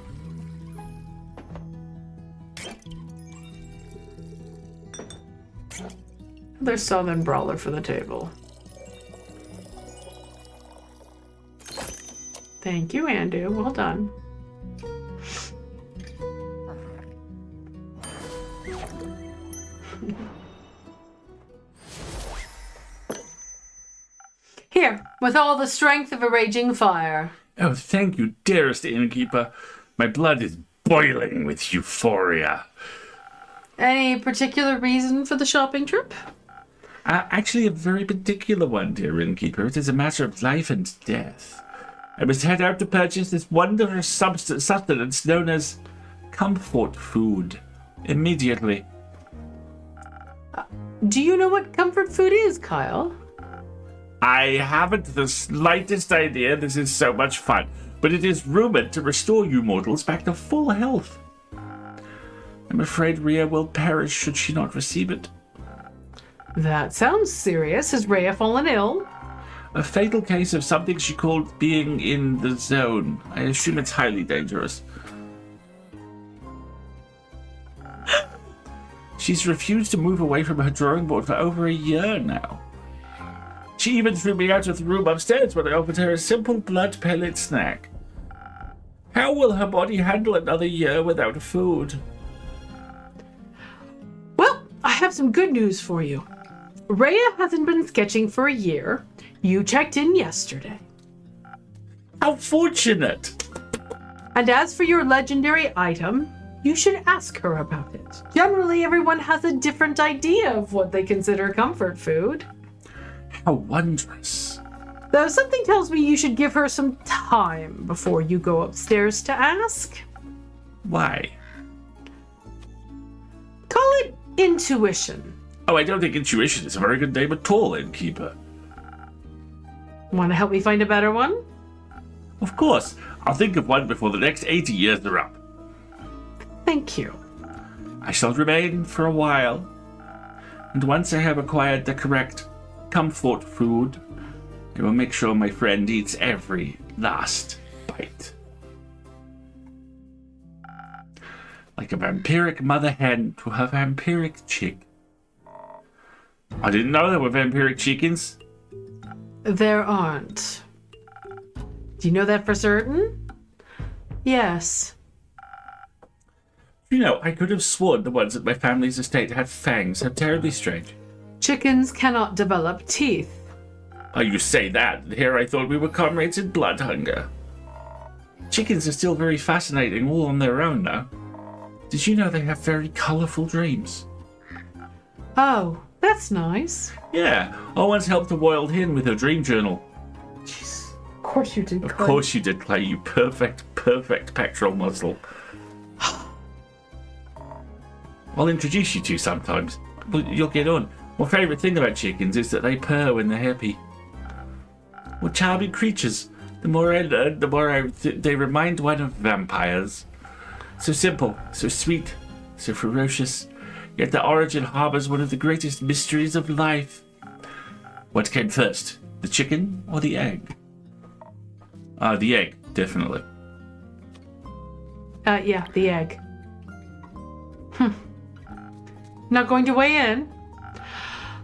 There's southern brawler for the table. Thank you, Andu. Well done. Here, with all the strength of a raging fire. Oh, thank you, dearest innkeeper. My blood is boiling with euphoria. Any particular reason for the shopping trip? Actually, a very particular one, dear innkeeper. It is a matter of life and death. I must head out to purchase this wondrous sustenance known as comfort food immediately. Do you know what comfort food is, Kyle? I haven't the slightest idea. This is so much fun. But it is rumored to restore you mortals back to full health. I'm afraid Rhea will perish should she not receive it. That sounds serious. Has Rhea fallen ill? A fatal case of something she called being in the zone. I assume it's highly dangerous. She's refused to move away from her drawing board for over a year now. She even threw me out of the room upstairs when I offered her a simple blood pellet snack. How will her body handle another year without food? Well, I have some good news for you. Rhea hasn't been sketching for a year. You checked in yesterday. How fortunate! And as for your legendary item, you should ask her about it. Generally, everyone has a different idea of what they consider comfort food. How wondrous. Though something tells me you should give her some time before you go upstairs to ask. Why? Call it intuition. Oh, I don't think intuition is a very good name at all, innkeeper. Want to help me find a better one? Of course. I'll think of one before the next 80 years are up. Thank you. I shall remain for a while. And once I have acquired the correct comfort food, I will make sure my friend eats every last bite. Like a vampiric mother hen to her vampiric chick. I didn't know there were vampiric chickens. There aren't. Do you know that for certain? Yes. You know, I could have sworn the ones at my family's estate had fangs. How terribly strange. Chickens cannot develop teeth. Oh, you say that. Here I thought we were comrades in blood hunger. Chickens are still very fascinating all on their own now. Did you know they have very colourful dreams? Oh, that's nice. Yeah, I once helped a wild hen with her dream journal. Jeez. Of course you did, Of course you did, Clay, you perfect pectoral muscle. I'll introduce you to sometimes. You'll get on. My favourite thing about chickens is that they purr when they're happy. What charming creatures. The more I learn, the more they remind one of vampires. So simple, so sweet, so ferocious. Yet their origin harbours one of the greatest mysteries of life. What came first, the chicken or the egg? The egg, definitely. Yeah, the egg. Not going to weigh in?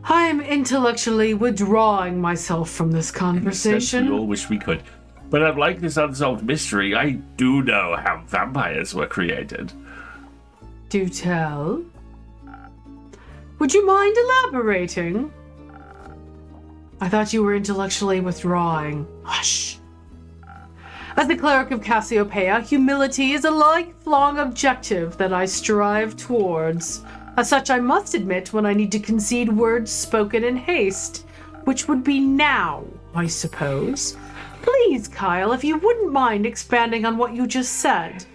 I'm intellectually withdrawing myself from this conversation. We all wish we could. But unlike this unsolved mystery, I do know how vampires were created. Do tell. Would you mind elaborating? I thought you were intellectually withdrawing. Hush. As the cleric of Cassiopeia, humility is a lifelong objective that I strive towards. As such, I must admit when I need to concede words spoken in haste, which would be now, I suppose. Please, Kyle, if you wouldn't mind expanding on what you just said.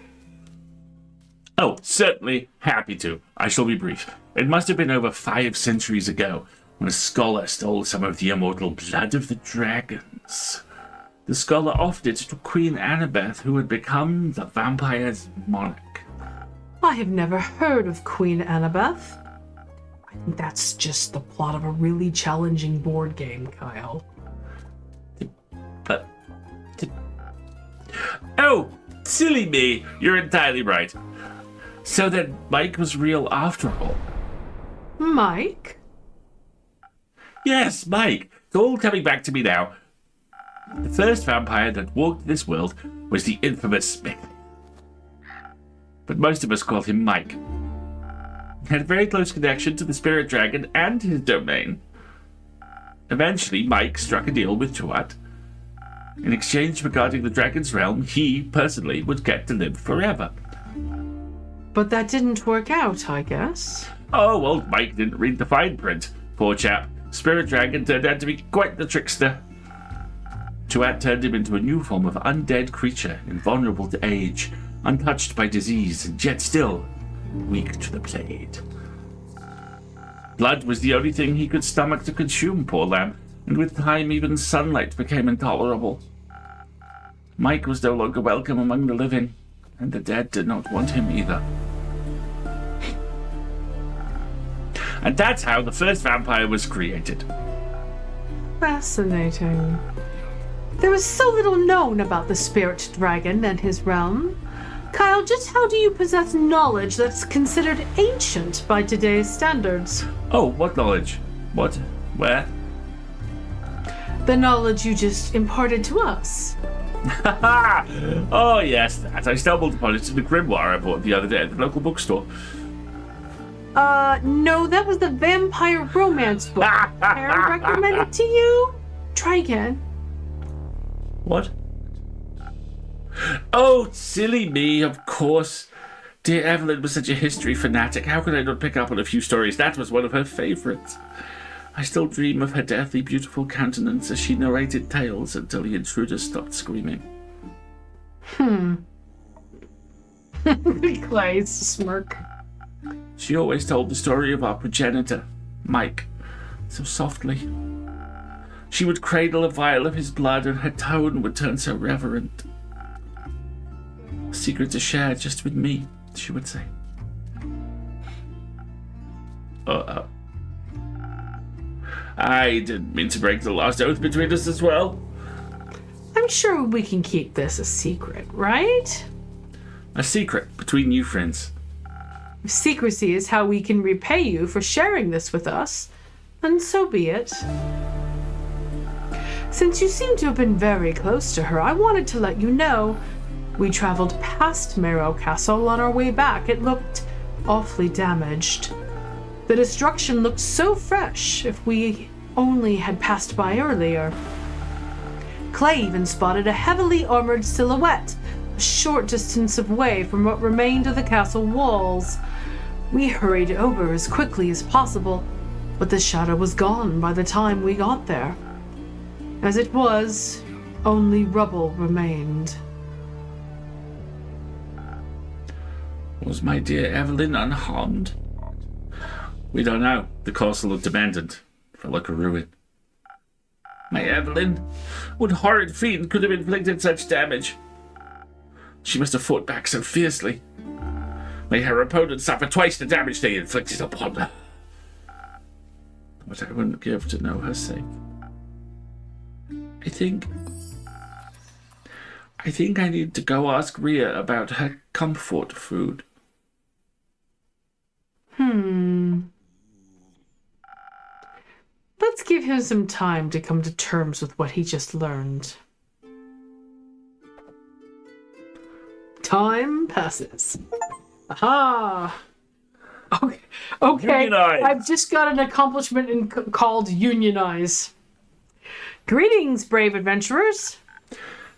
Oh, certainly. Happy to. I shall be brief. It must have been over 5 centuries ago when a scholar stole some of the immortal blood of the dragons. The scholar offered it to Queen Annabeth, who had become the vampire's monarch. I have never heard of Queen Annabeth. I think that's just the plot of a really challenging board game, Kyle. Oh, silly me. You're entirely right. So then Mike was real after all. Mike? Yes, Mike. It's all coming back to me now. The first vampire that walked this world was the infamous Smith. But most of us called him Mike. He had a very close connection to the spirit dragon and his domain. Eventually, Mike struck a deal with Tuat. In exchange for guarding the dragon's realm, he, personally, would get to live forever. But that didn't work out, I guess. Oh, well, Mike didn't read the fine print. Poor chap. Spirit dragon turned out to be quite the trickster. Tuat turned him into a new form of undead creature, invulnerable to age, untouched by disease, and yet still weak to the blade. Blood was the only thing he could stomach to consume, poor lamb, and with time even sunlight became intolerable. Mike was no longer welcome among the living, and the dead did not want him either. And that's how the first vampire was created. Fascinating. There is so little known about the spirit dragon and his realm. Kyle, just how do you possess knowledge that's considered ancient by today's standards? Oh, what knowledge? What? Where? The knowledge you just imparted to us. Oh, yes, that. I stumbled upon it in the grimoire I bought the other day at the local bookstore. No, that was the vampire romance book. Karen recommended to you? Try again. What? Oh, silly me, of course. Dear Evelyn was such a history fanatic. How could I not pick up on a few stories? That was one of her favorites. I still dream of her deathly beautiful countenance as she narrated tales until the intruder stopped screaming. Clay's smirk. She always told the story of our progenitor, Mike, so softly. She would cradle a vial of his blood and her tone would turn so reverent. A secret to share just with me, she would say. I didn't mean to break the last oath between us as well. I'm sure we can keep this a secret, right? A secret between you friends. Secrecy is how we can repay you for sharing this with us, and so be it. Since you seem to have been very close to her, I wanted to let you know. We traveled past Marrow Castle on our way back. It looked awfully damaged. The destruction looked so fresh if we only had passed by earlier. Clay even spotted a heavily armored silhouette a short distance away from what remained of the castle walls. We hurried over as quickly as possible, but the shadow was gone by the time we got there. As it was, only rubble remained. Was my dear Evelyn unharmed? We don't know. The castle looked abandoned. Felt like a ruin. My Evelyn? What horrid fiend could have inflicted such damage? She must have fought back so fiercely. May her opponent suffer twice the damage they inflicted upon her. What I wouldn't give to know her sake. I think I need to go ask Rhea about her comfort food. Let's give him some time to come to terms with what he just learned. Time passes. Aha! Okay. Unionize. I've just got an accomplishment called Unionize. Greetings, brave adventurers.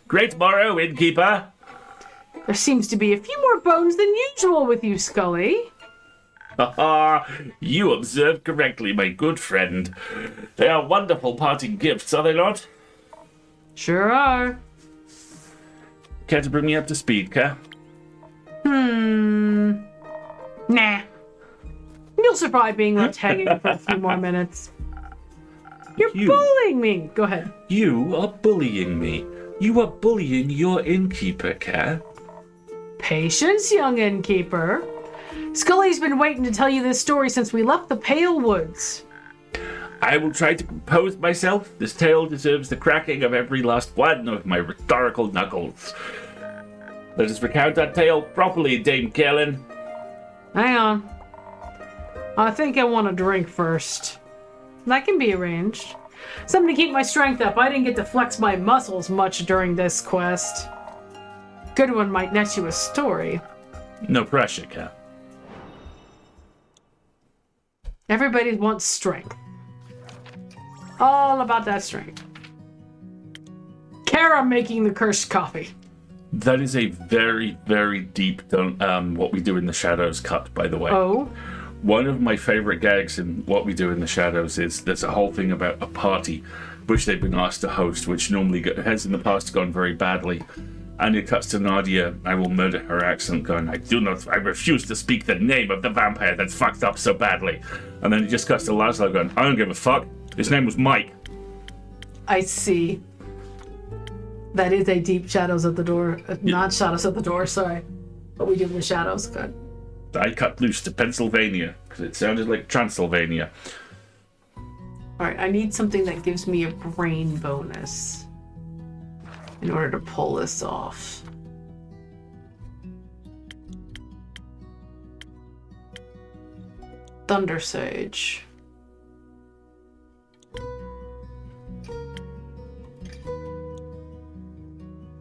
Great morrow, innkeeper. There seems to be a few more bones than usual with you, Scully. You observe correctly, my good friend. They are wonderful parting gifts, are they not? Sure are. Care to bring me up to speed, Care? Nah. You'll survive being left hanging for a few more minutes. You're bullying me. Go ahead. You are bullying me. You are bullying your innkeeper, Care. Patience, young innkeeper. Scully's been waiting to tell you this story since we left the Pale Woods. I will try to compose myself. This tale deserves the cracking of every last one of my rhetorical knuckles. Let us recount that tale properly, Dame Kellen. Hang on. I think I want a drink first. That can be arranged. Something to keep my strength up. I didn't get to flex my muscles much during this quest. Good one might net you a story. No pressure, Cat. Everybody wants strength. All about that strength. Kara making the cursed coffee. That is a very, very deep What We Do in the Shadows cut, by the way. Oh? One of my favorite gags in What We Do in the Shadows is there's a whole thing about a party which they've been asked to host, which normally has in the past gone very badly. And it cuts to Nadia, I will murder her accent, going, I refuse to speak the name of the vampire that's fucked up so badly. And then it just cuts to Laszlo going, I don't give a fuck. His name was Mike. I see. That is a deep Shadows at the Door. Not Shadows at the Door, sorry. What We Do in the Shadows, good. I cut loose to Pennsylvania, because it sounded like Transylvania. Alright, I need something that gives me a brain bonus in order to pull this off. Thunder Sage.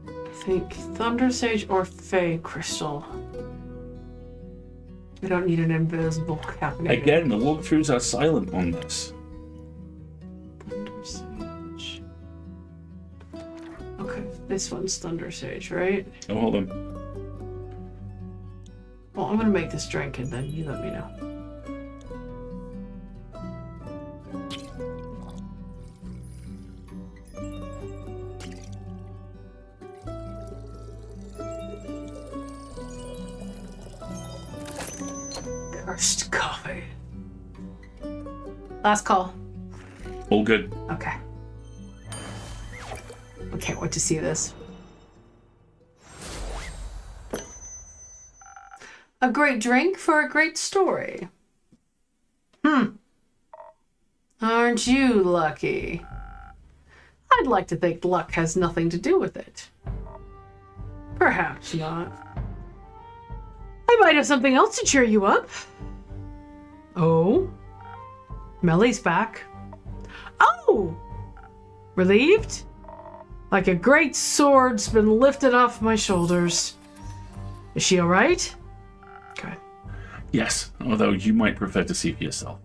I think Thunder Sage or Fey Crystal. I don't need an invisible caffeinated. Again, the walkthroughs are silent on this. Thunder Sage. Okay, this one's Thunder Sage, right? Oh, hold on. Well, I'm gonna make this drink and then you let me know. Cursed coffee. Last call. All good. Okay. I can't wait to see this. A great drink for a great story. Aren't you lucky? I'd like to think luck has nothing to do with it. Perhaps not. I might have something else to cheer you up. Oh? Mellie's back. Oh! Relieved? Like a great sword's been lifted off my shoulders. Is she alright? Okay. Yes, although you might prefer to see for yourself.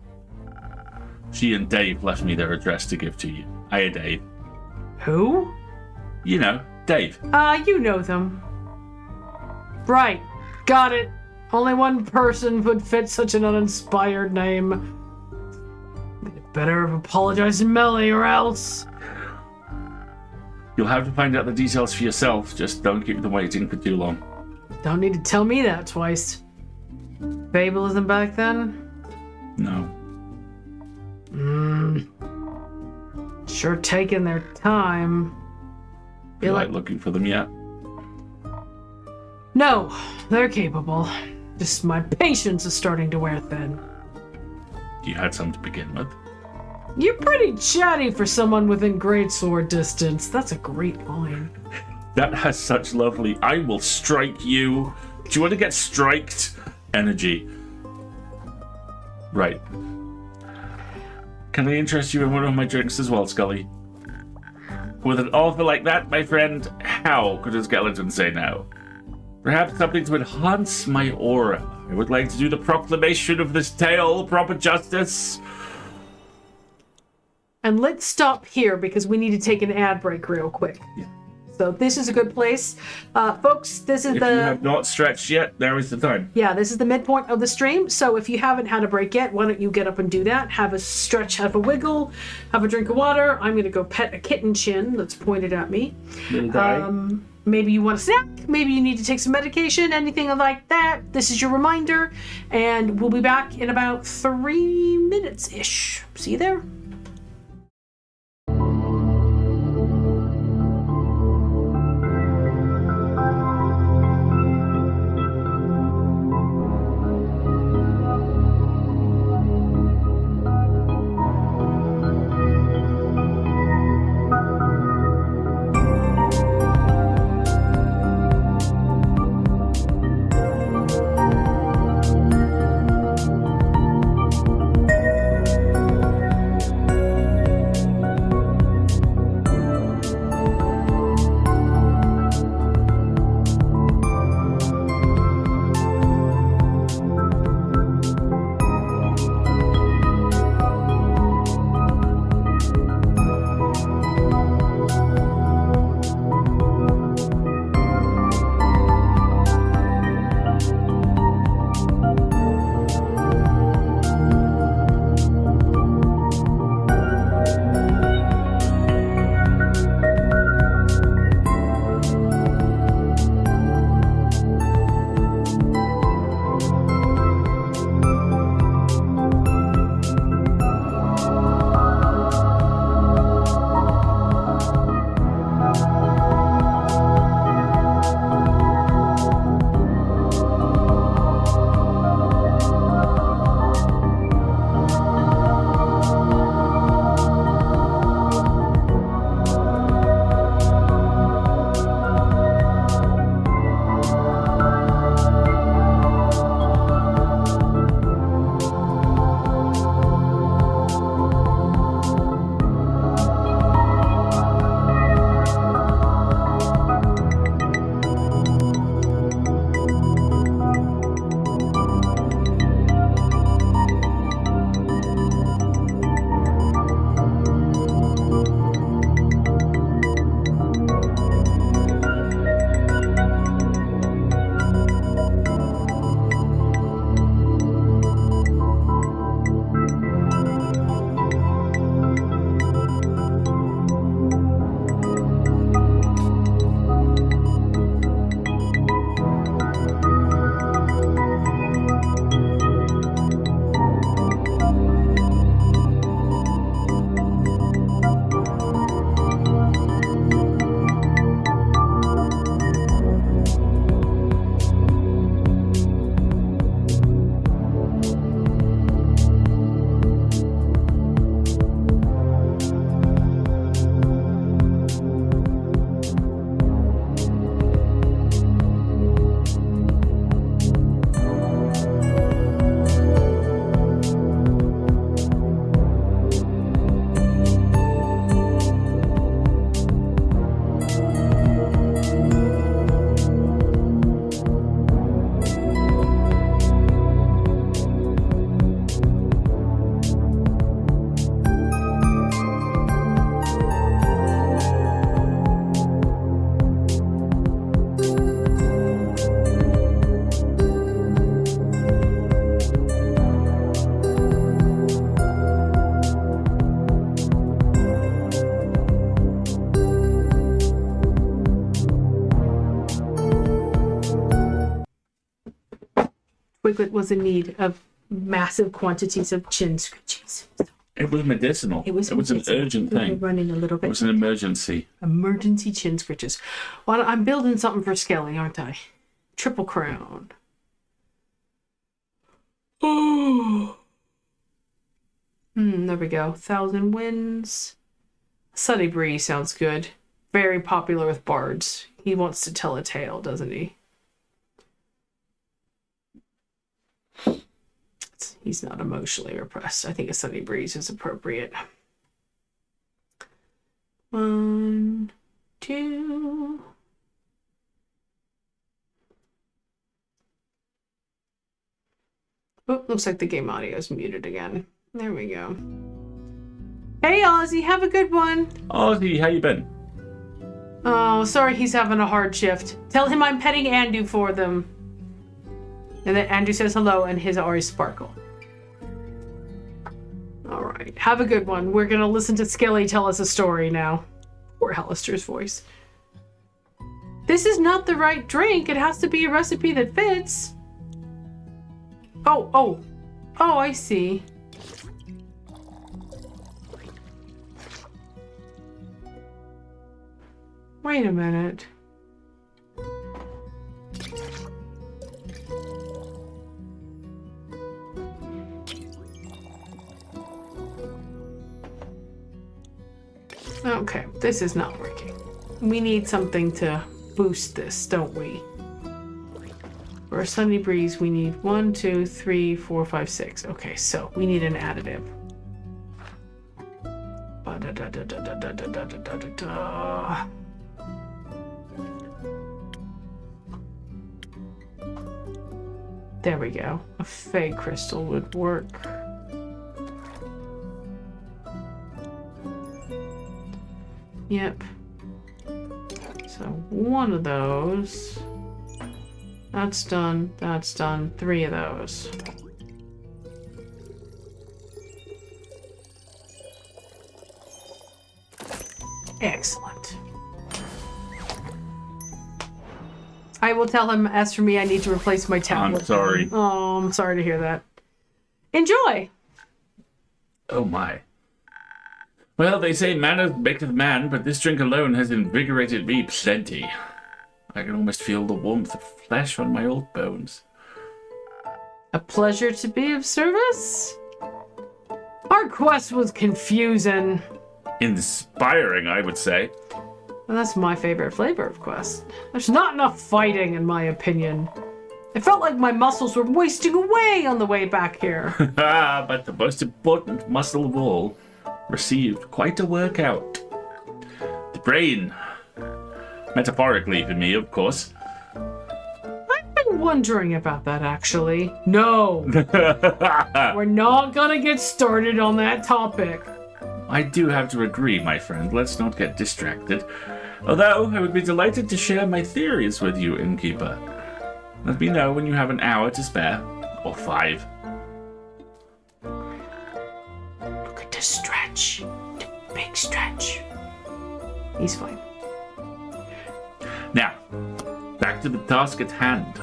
She and Dave left me their address to give to you. Hiya, Dave. Who? You know, Dave. You know them. Right. Got it. Only one person would fit such an uninspired name. Better have apologized to Melly or else. You'll have to find out the details for yourself. Just don't keep them waiting for too long. Don't need to tell me that twice. Babel isn't back then? No. Sure taking their time. You like looking for them yet? No, they're capable. Just my patience is starting to wear thin. You had some to begin with. You're pretty chatty for someone within greatsword distance. That's a great line. That has such lovely, I will strike you. Do you want to get striked? Energy. Right. Can I interest you in one of my drinks as well, Scully? With an offer like that, my friend, how could a skeleton say no? Perhaps something to enhance my aura. I would like to do the proclamation of this tale, proper justice. And let's stop here because we need to take an ad break real quick. Yeah. So this is a good place. Folks, this is If you have not stretched yet, now is the time. Yeah, this is the midpoint of the stream. So if you haven't had a break yet, why don't you get up and do that? Have a stretch, have a wiggle, have a drink of water. I'm going to go pet a kitten chin that's pointed at me. Little guy. Maybe you want a snack. Maybe you need to take some medication, anything like that. This is your reminder. And we'll be back in about 3 minutes-ish. See you there. Wiglet was in need of massive quantities of chin scratches. It was medicinal. It was an urgent thing. We're running a little bit. It was an emergency. Emergency chin scratches. Well, I'm building something for Skelly, aren't I? Triple crown. Oh. There we go. 1,000 winds. Sunny breeze sounds good. Very popular with bards. He wants to tell a tale, doesn't he? He's not emotionally repressed. I think a sunny breeze is appropriate. 1, 2. Oh, looks like the game audio is muted again. There we go. Hey, Ozzy, have a good one. Ozzy, how you been? Oh, sorry he's having a hard shift. Tell him I'm petting Andu for them. And then Andu says hello and his eyes sparkle. Alright, have a good one. We're gonna listen to Skelly tell us a story now. Poor Alistair's voice. This is not the right drink. It has to be a recipe that fits. Oh, I see. Wait a minute. Okay, this is not working. We need something to boost this, don't we? For a sunny breeze, we need 1, 2, 3, 4, 5, 6. Okay, so we need an additive. There we go. A fey crystal would work. Yep. So one of those. That's done. That's done. 3 of those. Excellent. I will tell him, as for me, I need to replace my tablet. I'm sorry. Oh, I'm sorry to hear that. Enjoy! Oh my. Well, they say manna maketh man, but this drink alone has invigorated me plenty. I can almost feel the warmth of flesh on my old bones. A pleasure to be of service? Our quest was confusing. Inspiring, I would say. Well, that's my favorite flavor of quest. There's not enough fighting, in my opinion. It felt like my muscles were wasting away on the way back here. But the most important muscle of all received quite a workout. The brain. Metaphorically for me, of course. I've been wondering about that, actually. No! We're not gonna get started on that topic. I do have to agree, my friend. Let's not get distracted. Although, I would be delighted to share my theories with you, Innkeeper. Let me know when you have an hour to spare. Or 5. Look at the stretch. The big stretch. He's fine. Now, back to the task at hand.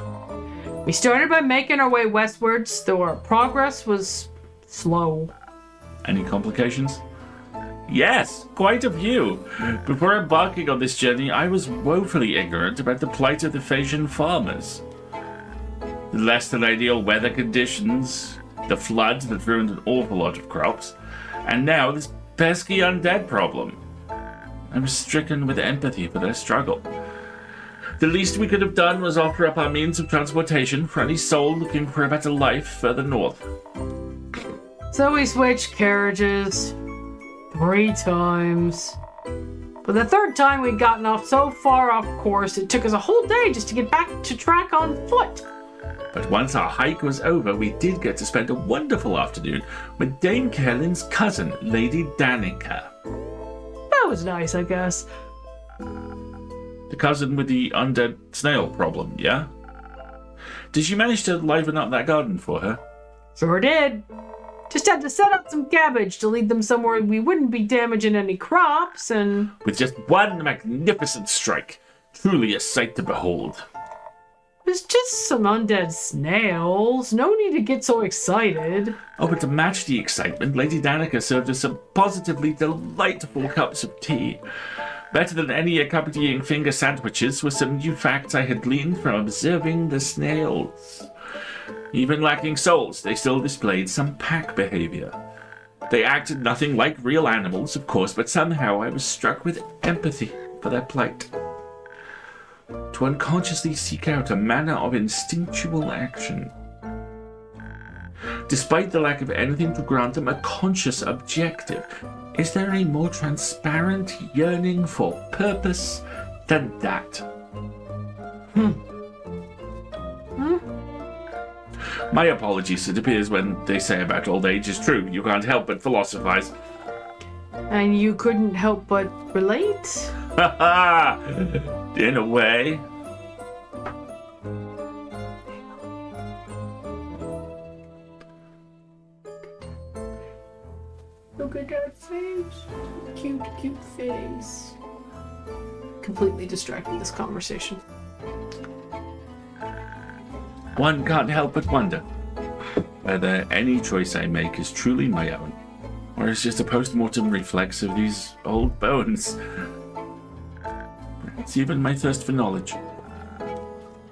We started by making our way westwards, though our progress was slow. Any complications? Yes, quite a few. Before embarking on this journey, I was woefully ignorant about the plight of the Phasian farmers. The less than ideal weather conditions, the floods that ruined an awful lot of crops, and now this pesky undead problem. I was stricken with empathy for their struggle. The least we could have done was offer up our means of transportation for any soul looking for a better life further north. So we switched carriages 3 times. But the 3rd time we'd gotten off so far off course, it took us a whole day just to get back to track on foot. But once our hike was over, we did get to spend a wonderful afternoon with Dame Kerlin's cousin, Lady Danica. That was nice, I guess. The cousin with the undead snail problem, yeah? Did she manage to liven up that garden for her? Sure did. Just had to set up some cabbage to lead them somewhere we wouldn't be damaging any crops, and... With just one magnificent strike. Truly a sight to behold. It's just some undead snails. No need to get so excited. Oh, but to match the excitement, Lady Danica served us some positively delightful cups of tea. Better than any accompanying finger sandwiches were some new facts I had gleaned from observing the snails. Even lacking souls, they still displayed some pack behavior. They acted nothing like real animals, of course, but somehow I was struck with empathy for their plight. To unconsciously seek out a manner of instinctual action. Despite the lack of anything to grant them a conscious objective, is there a more transparent yearning for purpose than that? My apologies, it appears when they say about old age is true. You can't help but philosophize. And you couldn't help but relate? In a way. Look at that face. Cute, cute face. Completely distracting this conversation. One can't help but wonder whether any choice I make is truly my own, or is just a post-mortem reflex of these old bones. Perhaps even my thirst for knowledge.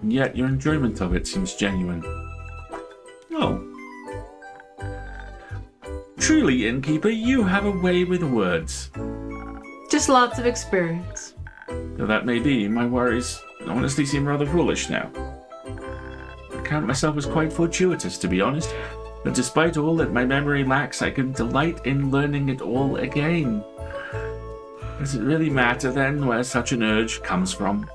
And yet your enjoyment of it seems genuine. Oh. Truly, innkeeper, you have a way with words. Just lots of experience. Though that may be, my worries honestly seem rather foolish now. I count myself as quite fortuitous, to be honest. But despite all that my memory lacks, I can delight in learning it all again. Does it really matter, then, where such an urge comes from?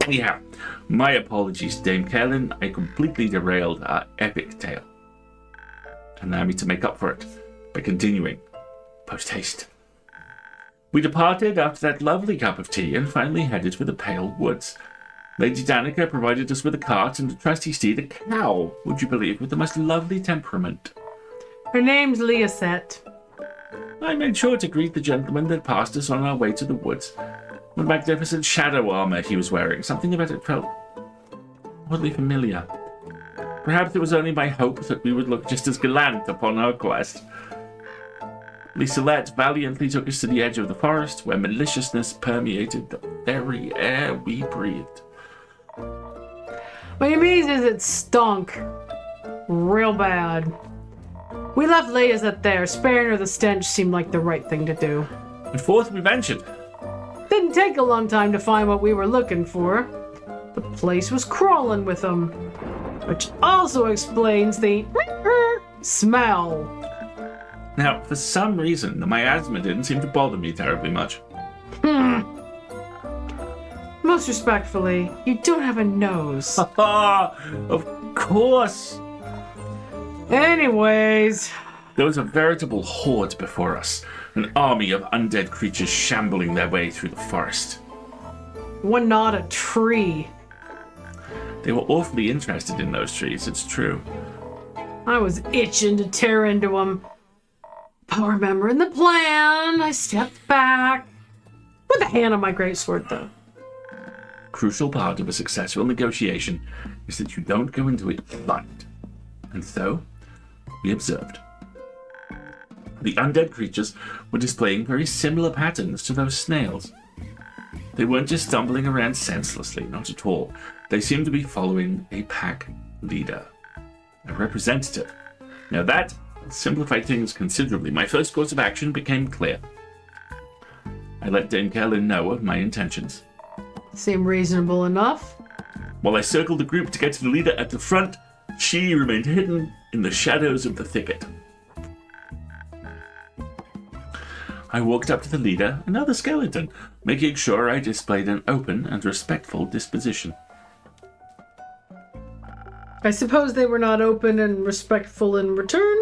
Anyhow, my apologies, Dame Kerlin. I completely derailed our epic tale. Allow me to make up for it by continuing post-haste. We departed after that lovely cup of tea and finally headed for the Pale Woods. Lady Danica provided us with a cart and a trusty steed, a cow, would you believe, with the most lovely temperament. Her name's Leosette. I made sure to greet the gentleman that passed us on our way to the woods. What magnificent shadow armor he was wearing. Something about it felt oddly familiar. Perhaps it was only my hope that we would look just as gallant upon our quest. Lieselette valiantly took us to the edge of the forest, where maliciousness permeated the very air we breathed. What he means is it stunk. Real bad. We left Leosette there. Sparing her the stench seemed like the right thing to do. And forth we ventured. Didn't take a long time to find what we were looking for. The place was crawling with them. Which also explains the smell. Now, for some reason, the miasma didn't seem to bother me terribly much. Most respectfully, you don't have a nose. Of course! Anyways. There was a veritable horde before us, an army of undead creatures shambling their way through the forest. One not a tree. They were awfully interested in those trees, it's true. I was itching to tear into them. But remembering the plan, I stepped back. With a hand on my greatsword, though. Crucial part of a successful negotiation is that you don't go into it blind. And so, we observed. The undead creatures were displaying very similar patterns to those snails. They weren't just stumbling around senselessly, not at all. They seemed to be following a pack leader, a representative. Now that simplified things considerably. My first course of action became clear. I let Dame Kerlin know of my intentions. Seemed reasonable enough. While I circled the group to get to the leader at the front, she remained hidden in the shadows of the thicket. I walked up to the leader, another skeleton, making sure I displayed an open and respectful disposition. I suppose they were not open and respectful in return?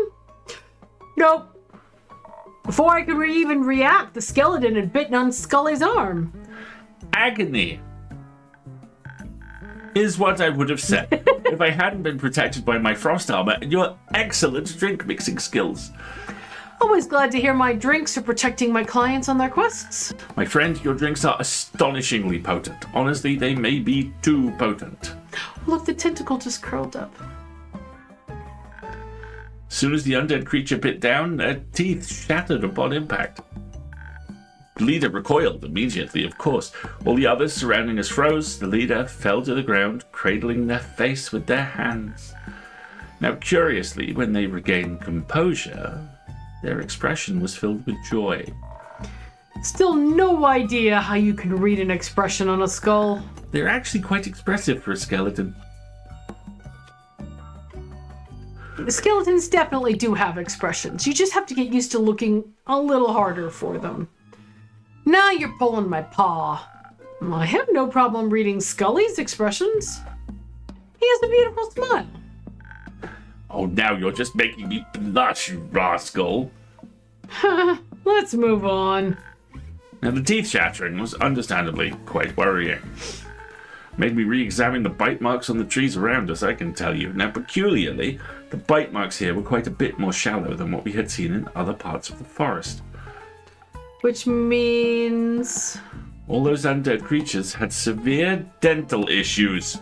Nope. Before I could even react, the skeleton had bitten on Scully's arm. Agony is what I would have said if I hadn't been protected by my frost armor and your excellent drink mixing skills. Always glad to hear my drinks are protecting my clients on their quests. My friend, your drinks are astonishingly potent. Honestly, they may be too potent. Look, the tentacle just curled up. As soon as the undead creature bit down, their teeth shattered upon impact. The leader recoiled immediately, of course. While the others surrounding us froze, the leader fell to the ground, cradling their face with their hands. Now, curiously, when they regained composure, their expression was filled with joy. Still no idea how you can read an expression on a skull. They're actually quite expressive for a skeleton. The skeletons definitely do have expressions. You just have to get used to looking a little harder for them. Now you're pulling my paw. I have no problem reading Scully's expressions. He has a beautiful smile. Oh, now you're just making me blush, you rascal. Let's move on. Now, the teeth shattering was understandably quite worrying. Made me re-examine the bite marks on the trees around us, I can tell you. Now, peculiarly, the bite marks here were quite a bit more shallow than what we had seen in other parts of the forest. Which means... All those undead creatures had severe dental issues.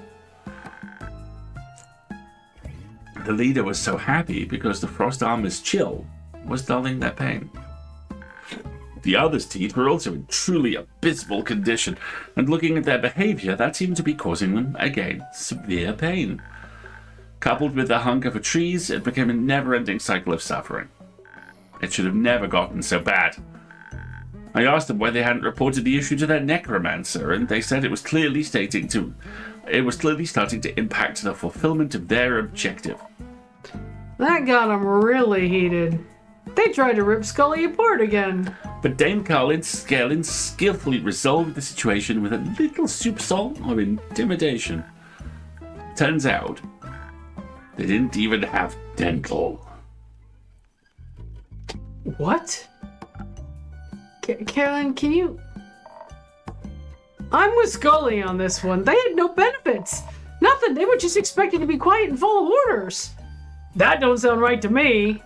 The leader was so happy because the frost armor's chill was dulling their pain. The others' teeth were also in truly abysmal condition, and looking at their behavior, that seemed to be causing them, again, severe pain. Coupled with the hunger for trees, it became a never-ending cycle of suffering. It should have never gotten so bad. I asked them why they hadn't reported the issue to their necromancer, and they said it was clearly starting to impact the fulfillment of their objective. That got them really heated. They tried to rip Scully apart again. But Dame Scanlan skillfully resolved the situation with a little soupçon of intimidation. Turns out, they didn't even have dental. What? Carolyn, can you... I'm with Scully on this one. They had no benefits. Nothing. They were just expected to be quiet and follow orders. That don't sound right to me.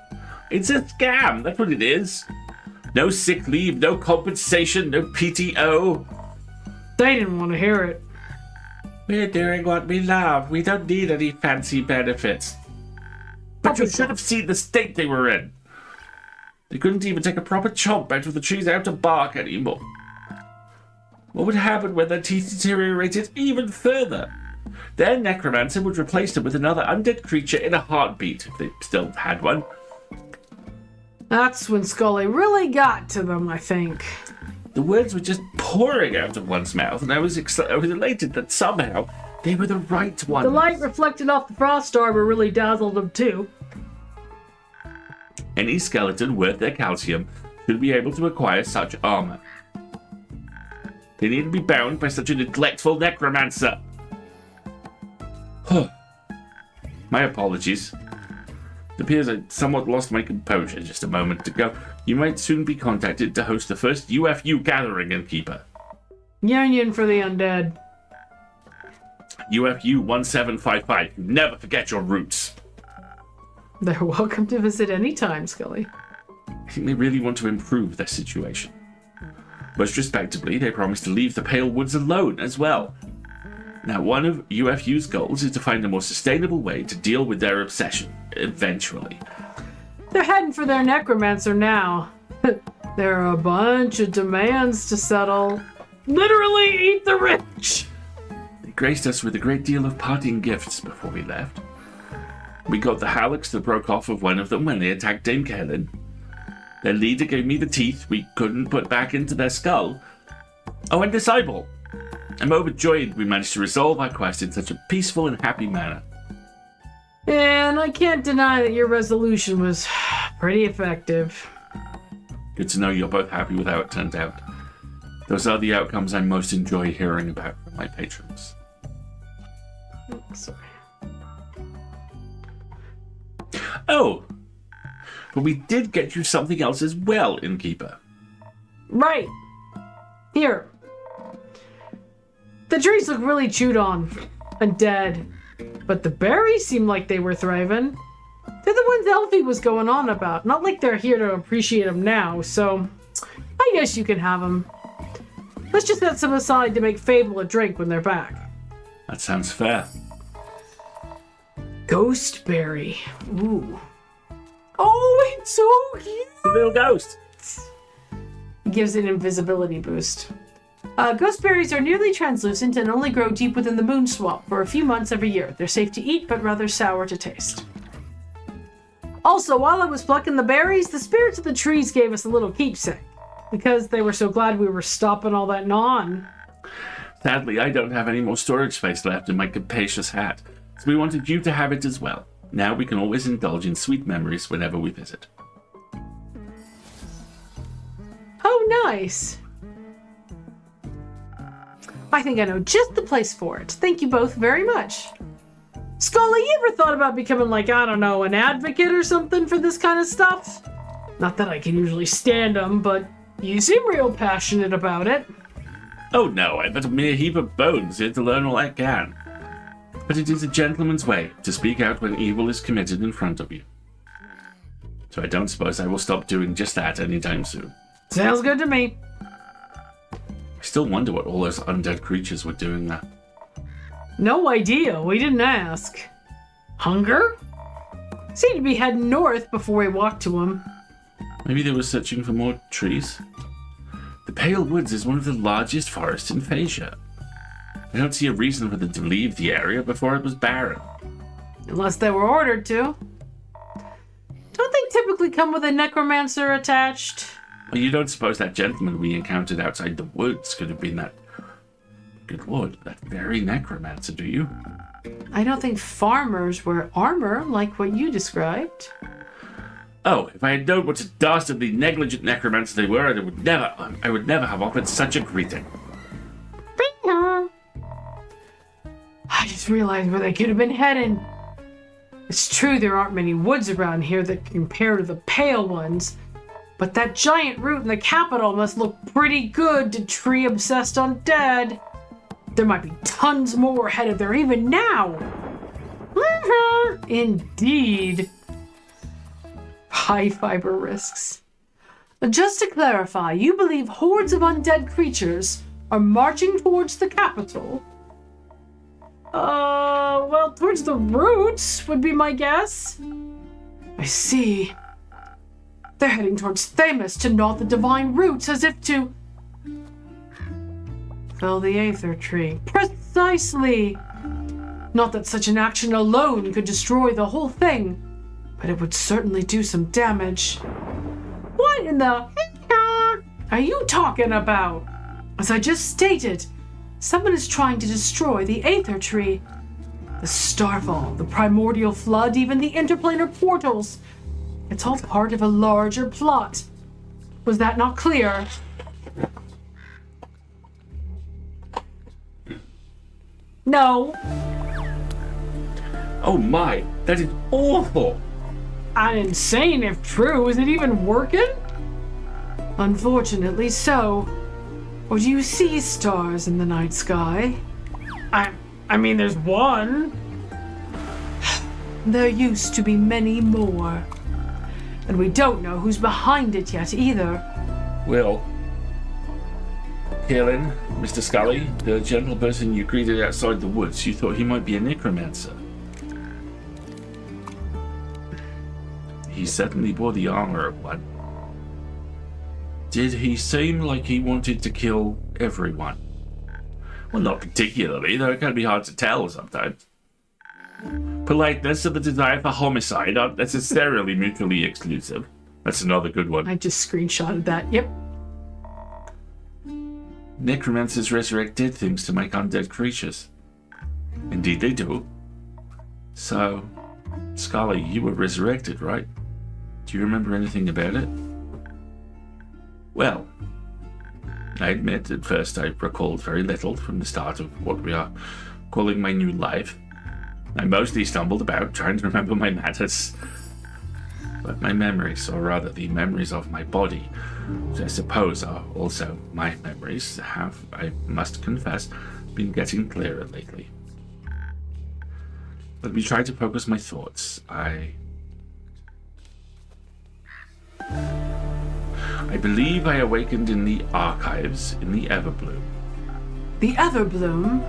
It's a scam, that's what it is. No sick leave, no compensation, no PTO. They didn't want to hear it. We're doing what we love. We don't need any fancy benefits. But you should have seen the state they were in. They couldn't even take a proper chomp out of the trees out to bark anymore. What would happen when their teeth deteriorated even further? Their necromancer would replace them with another undead creature in a heartbeat, if they still had one. That's when Scully really got to them, I think. The words were just pouring out of one's mouth, and I was elated that somehow they were the right ones. The light reflected off the frost armor really dazzled them too. Any skeleton worth their calcium should be able to acquire such armor. They need to be bound by such a neglectful necromancer. My apologies. It appears I somewhat lost my composure just a moment ago. You might soon be contacted to host the first UFU gathering in Keeper. Union for the Undead. UFU 1755. You never forget your roots. They're welcome to visit any time, Scully. I think they really want to improve their situation. Most respectably, they promise to leave the Pale Woods alone as well. Now, one of UFU's goals is to find a more sustainable way to deal with their obsession, eventually. They're heading for their necromancer now. There are a bunch of demands to settle. Literally eat the rich! They graced us with a great deal of parting gifts before we left. We got the hallux that broke off of one of them when they attacked Dame Kaelin. Their leader gave me the teeth we couldn't put back into their skull. Oh, and this eyeball. I'm overjoyed we managed to resolve our quest in such a peaceful and happy manner. And I can't deny that your resolution was pretty effective. Good to know you're both happy with how it turned out. Those are the outcomes I most enjoy hearing about from my patrons. Sorry. Oh! But we did get you something else as well, Innkeeper. Right. Here. The trees look really chewed on and dead, but the berries seem like they were thriving. They're the ones Elfie was going on about. Not like they're here to appreciate them now, so I guess you can have them. Let's just set some aside to make Fable a drink when they're back. That sounds fair. Ghostberry. Ooh. Oh, it's so cute! The little ghost! It gives it an invisibility boost. Ghostberries are nearly translucent and only grow deep within the moon swamp for a few months every year. They're safe to eat, but rather sour to taste. Also, while I was plucking the berries, the spirits of the trees gave us a little keepsake, because they were so glad we were stopping all that gnawing. Sadly, I don't have any more storage space left in my capacious hat, so we wanted you to have it as well. Now we can always indulge in sweet memories whenever we visit. Oh, nice. I think I know just the place for it. Thank you both very much. Scully, you ever thought about becoming, like, I don't know, an advocate or something for this kind of stuff? Not that I can usually stand them, but You seem real passionate about it. Oh no, I'm but a mere heap of bones here to learn all I can. But it is a gentleman's way to speak out when evil is committed in front of you. So I don't suppose I will stop doing just that anytime soon. Sounds good to me. I still wonder what all those undead creatures were doing there. No idea. We didn't ask. Hunger? Seemed to be heading north before we walked to him. Maybe they were searching for more trees? The Pale Woods is one of the largest forests in Phasia. I don't see a reason for them to leave the area before it was barren. Unless they were ordered to. Don't they typically come with a necromancer attached? Well, you don't suppose that gentleman we encountered outside the woods could have been that... Good lord, that very necromancer, do you? I don't think farmers wear armor like what you described. Oh, if I had known what a dastardly negligent necromancer they were, I would never have offered such a greeting. I just realized where they could have been heading. It's true there aren't many woods around here that compare to the pale ones, but that giant root in the capital must look pretty good to tree-obsessed undead. There might be tons more headed there even now. Indeed. High fiber risks. Just to clarify, you believe hordes of undead creatures are marching towards the capital? Well, towards the roots would be my guess. I see. They're heading towards Themis to gnaw the divine roots as if to... fell the Aether Tree. Precisely! Not that such an action alone could destroy the whole thing, but it would certainly do some damage. What in the are you talking about? As I just stated, someone is trying to destroy the Aether Tree. The Starfall, the Primordial Flood, even the interplanar portals. It's all part of a larger plot. Was that not clear? No. Oh my, that is awful! I'm insane if true. Is it even working? Unfortunately so. Or do you see stars in the night sky? I mean, there's one. There used to be many more. And we don't know who's behind it yet either. Well, Kaelin, Mr. Scully, the gentle person you greeted outside the woods, you thought he might be a necromancer. He certainly wore the armor of one. Did he seem like he wanted to kill everyone? Well, not particularly, though it can be hard to tell sometimes. Politeness and the desire for homicide aren't necessarily mutually exclusive. That's another good one. I just screenshotted that. Yep. Necromancers resurrect dead things to make undead creatures. Indeed they do. So, Scully, you were resurrected, right? Do you remember anything about it? Well, I admit at first I recalled very little from the start of what we are calling my new life. I mostly stumbled about trying to remember my matters. But my memories, or rather the memories of my body, which I suppose are also my memories, have, I must confess, been getting clearer lately. Let me try to focus my thoughts. I believe I awakened in the archives in the Everbloom. The Everbloom?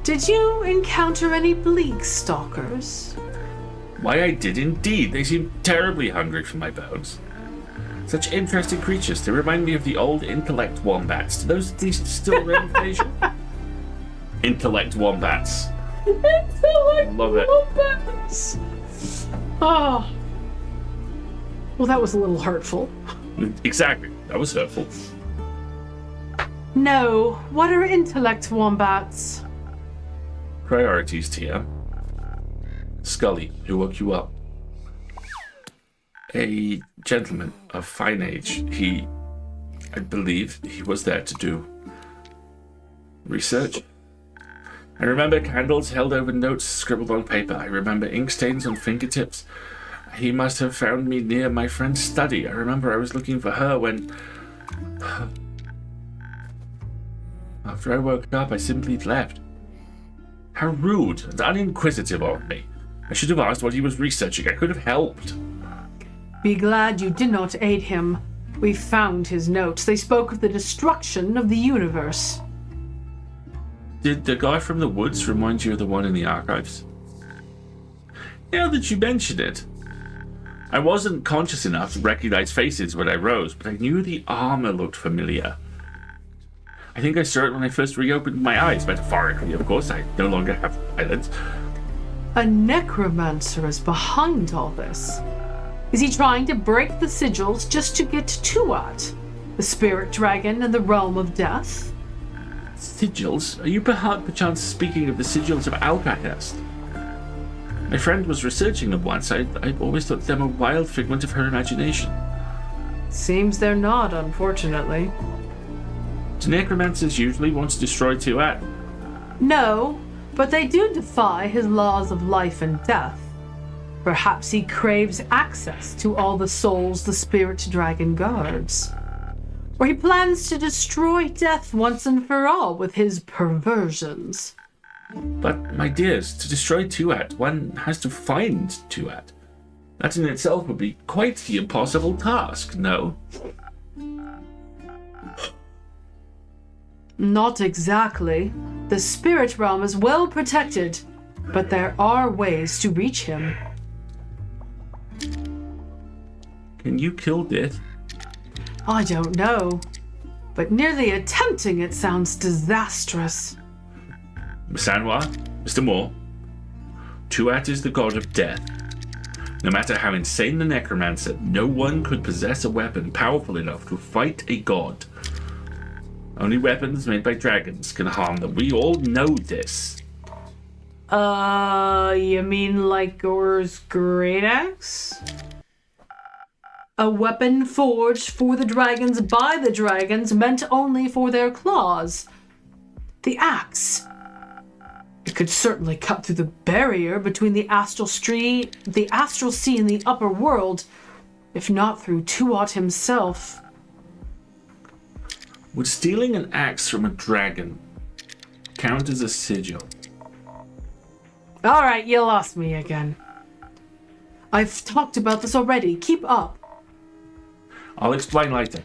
Did you encounter any bleak stalkers? Why, I did indeed. They seemed terribly hungry for my bones. Such interesting creatures. They remind me of the old intellect wombats. Do those at least still around Asia? Intellect wombats. Love it. Wombats. Oh. Well, that was a little hurtful. Exactly. That was hurtful. No. What are intellect wombats? Priorities, Tia. Scully, who woke you up? A gentleman of fine age. I believe he was there to do research. I remember candles held over notes scribbled on paper. I remember ink stains on fingertips. He must have found me near my friend's study. I remember I was looking for her when... After I woke up, I simply left. How rude and uninquisitive of me. I should have asked what he was researching. I could have helped. Be glad you did not aid him. We found his notes. They spoke of the destruction of the universe. Did the guy from the woods remind you of the one in the archives? Now that you mention it, I wasn't conscious enough to recognize faces when I rose, but I knew the armor looked familiar. I think I saw it when I first reopened my eyes, metaphorically, of course. I no longer have eyelids. A necromancer is behind all this. Is he trying to break the sigils just to get to Tuat, the spirit dragon and the realm of death? Sigils? Are you perchance speaking of the sigils of Alcahest? My friend was researching them once. I always thought them a wild figment of her imagination. Seems they're not, unfortunately. Do necromancers usually want to destroy Tuat? No, but they do defy his laws of life and death. Perhaps he craves access to all the souls the spirit dragon guards. Or he plans to destroy death once and for all with his perversions. But, my dears, to destroy Tuat, one has to find Tuat. That in itself would be quite the impossible task, no? Not exactly. The spirit realm is well protected, but there are ways to reach him. Can you kill death? I don't know, but nearly attempting it sounds disastrous. Sanwa, Mr. Moore, Tuat is the god of death. No matter how insane the necromancer, no one could possess a weapon powerful enough to fight a god. Only weapons made by dragons can harm them. We all know this. You mean like Gor's great axe? A weapon forged for the dragons by the dragons, meant only for their claws. The axe. It could certainly cut through the barrier between the astral sea and the upper world, if not through Tuat himself. Would stealing an axe from a dragon count as a sigil? All right, you lost me again. I've talked about this already. Keep up. I'll explain later.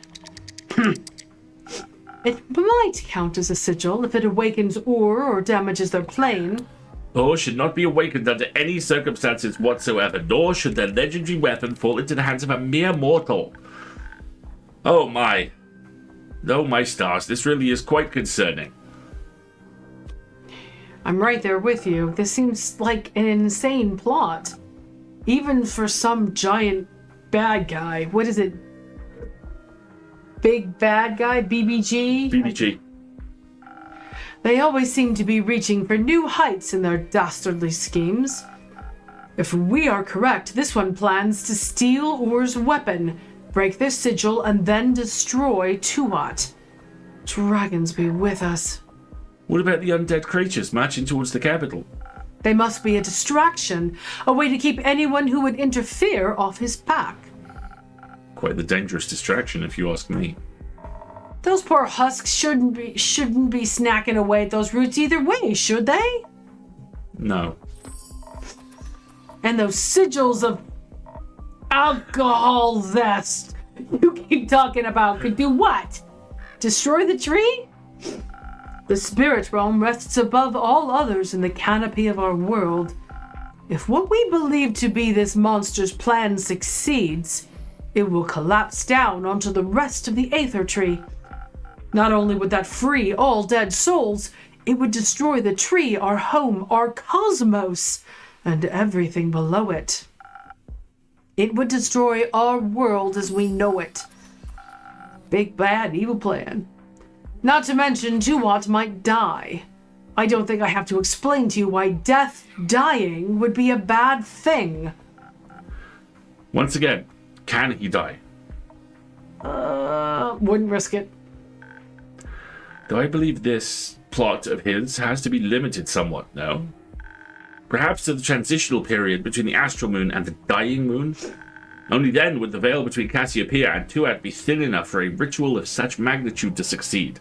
It might count as a sigil if it awakens or damages their plane. Or should not be awakened under any circumstances whatsoever, nor should their legendary weapon fall into the hands of a mere mortal. Oh my stars, this really is quite concerning. I'm right there with you. This seems like an insane plot. Even for some giant bad guy. What is it? Big bad guy? BBG? BBG. They always seem to be reaching for new heights in their dastardly schemes. If we are correct, this one plans to steal Or's weapon, break their sigil, and then destroy Tuat. Dragons be with us. What about the undead creatures marching towards the capital? They must be a distraction, a way to keep anyone who would interfere off his back. Quite the dangerous distraction, if you ask me. Those poor husks shouldn't be snacking away at those roots either way, should they? No. And those sigils of alcohol zest you keep talking about could do what? Destroy the tree? The spirit realm rests above all others in the canopy of our world. If what we believe to be this monster's plan succeeds, it will collapse down onto the rest of the Aether Tree. Not only would that free all dead souls, it would destroy the tree, our home, our cosmos, and everything below it. It would destroy our world as we know it. Big bad evil plan. Not to mention Tuat might die. I don't think I have to explain to you why dying would be a bad thing. Once again, can he die? Wouldn't risk it. Though I believe this plot of his has to be limited somewhat, no? Perhaps to the transitional period between the astral moon and the dying moon. Only then would the veil between Cassiopeia and Tuat be thin enough for a ritual of such magnitude to succeed.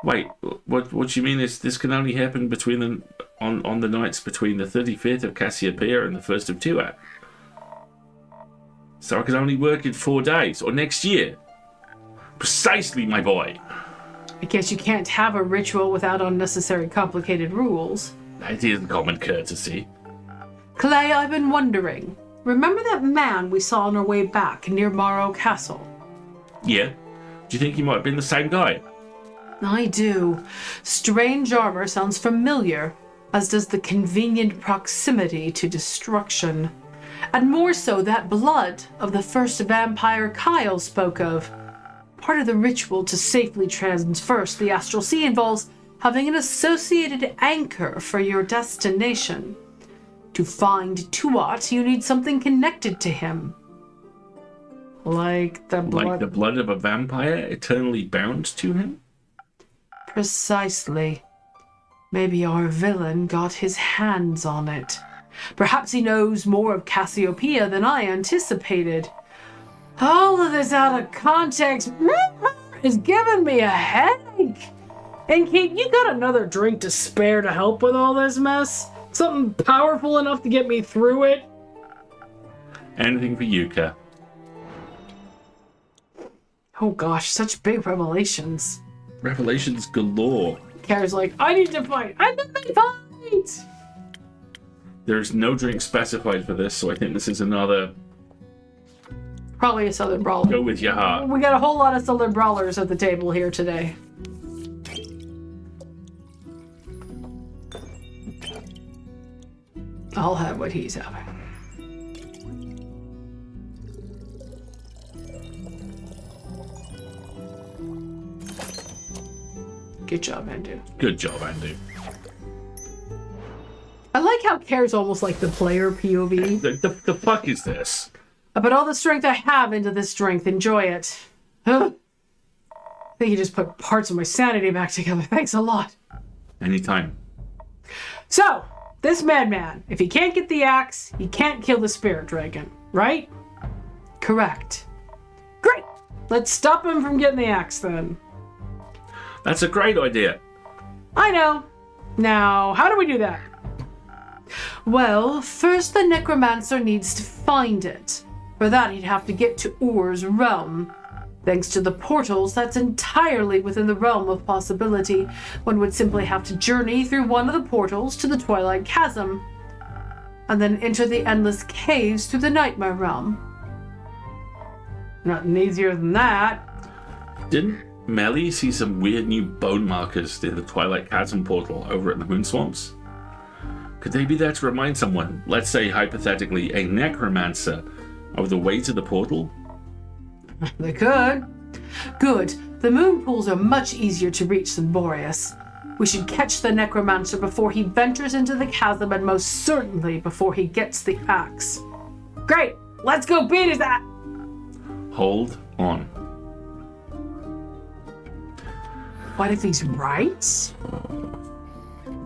Wait, what you mean is this can only happen between on the nights between the 35th of Cassiopeia and the 1st of Tuat? So I can only work in 4 days, or next year. Precisely, my boy. I guess you can't have a ritual without unnecessary complicated rules. That is common courtesy. Clay, I've been wondering. Remember that man we saw on our way back near Morrow Castle? Yeah? Do you think he might have been the same guy? I do. Strange armor sounds familiar, as does the convenient proximity to destruction. And more so that blood of the first vampire Kyle spoke of. Part of the ritual to safely traverse the astral sea involves having an associated anchor for your destination. To find Tuat, you need something connected to him. Like the blood... Like the blood of a vampire eternally bound to him? Precisely. Maybe our villain got his hands on it. Perhaps he knows more of Cassiopeia than I anticipated. All of this out of context is giving me a headache. And Kate, you got another drink to spare to help with all this mess? Something powerful enough to get me through it? Anything for Yuka. Oh gosh, such big revelations. Revelations galore. Kara's like, I need to fight. I need to fight! There's no drink specified for this, so I think this is another Probably a Southern Brawler. go with your heart. We got a whole lot of Southern Brawlers at the table here today. I'll have what he's having. Good job, Andu. Good job, Andy. I like how Care's almost like the player POV. The fuck is this? I put all the strength I have into this strength. Enjoy it. Huh. I think you just put parts of my sanity back together. Thanks a lot. Anytime. So, this madman, if he can't get the axe, he can't kill the spirit dragon, right? Correct. Great! Let's stop him from getting the axe then. That's a great idea. I know. Now, how do we do that? Well, first the necromancer needs to find it. For that, he'd have to get to Ur's realm. Thanks to the portals, that's entirely within the realm of possibility. One would simply have to journey through one of the portals to the Twilight Chasm, and then enter the endless caves through the Nightmare realm. Nothing easier than that. Didn't Melly see some weird new bone markers near the Twilight Chasm portal over at the Moon Swamps? Could they be there to remind someone, let's say hypothetically a necromancer, of the way to the portal? They could. Good. The moon pools are much easier to reach than Boreas. We should catch the necromancer before he ventures into the chasm, and most certainly before he gets the axe. Great! Let's go beat his axe! Hold on. What if he's right?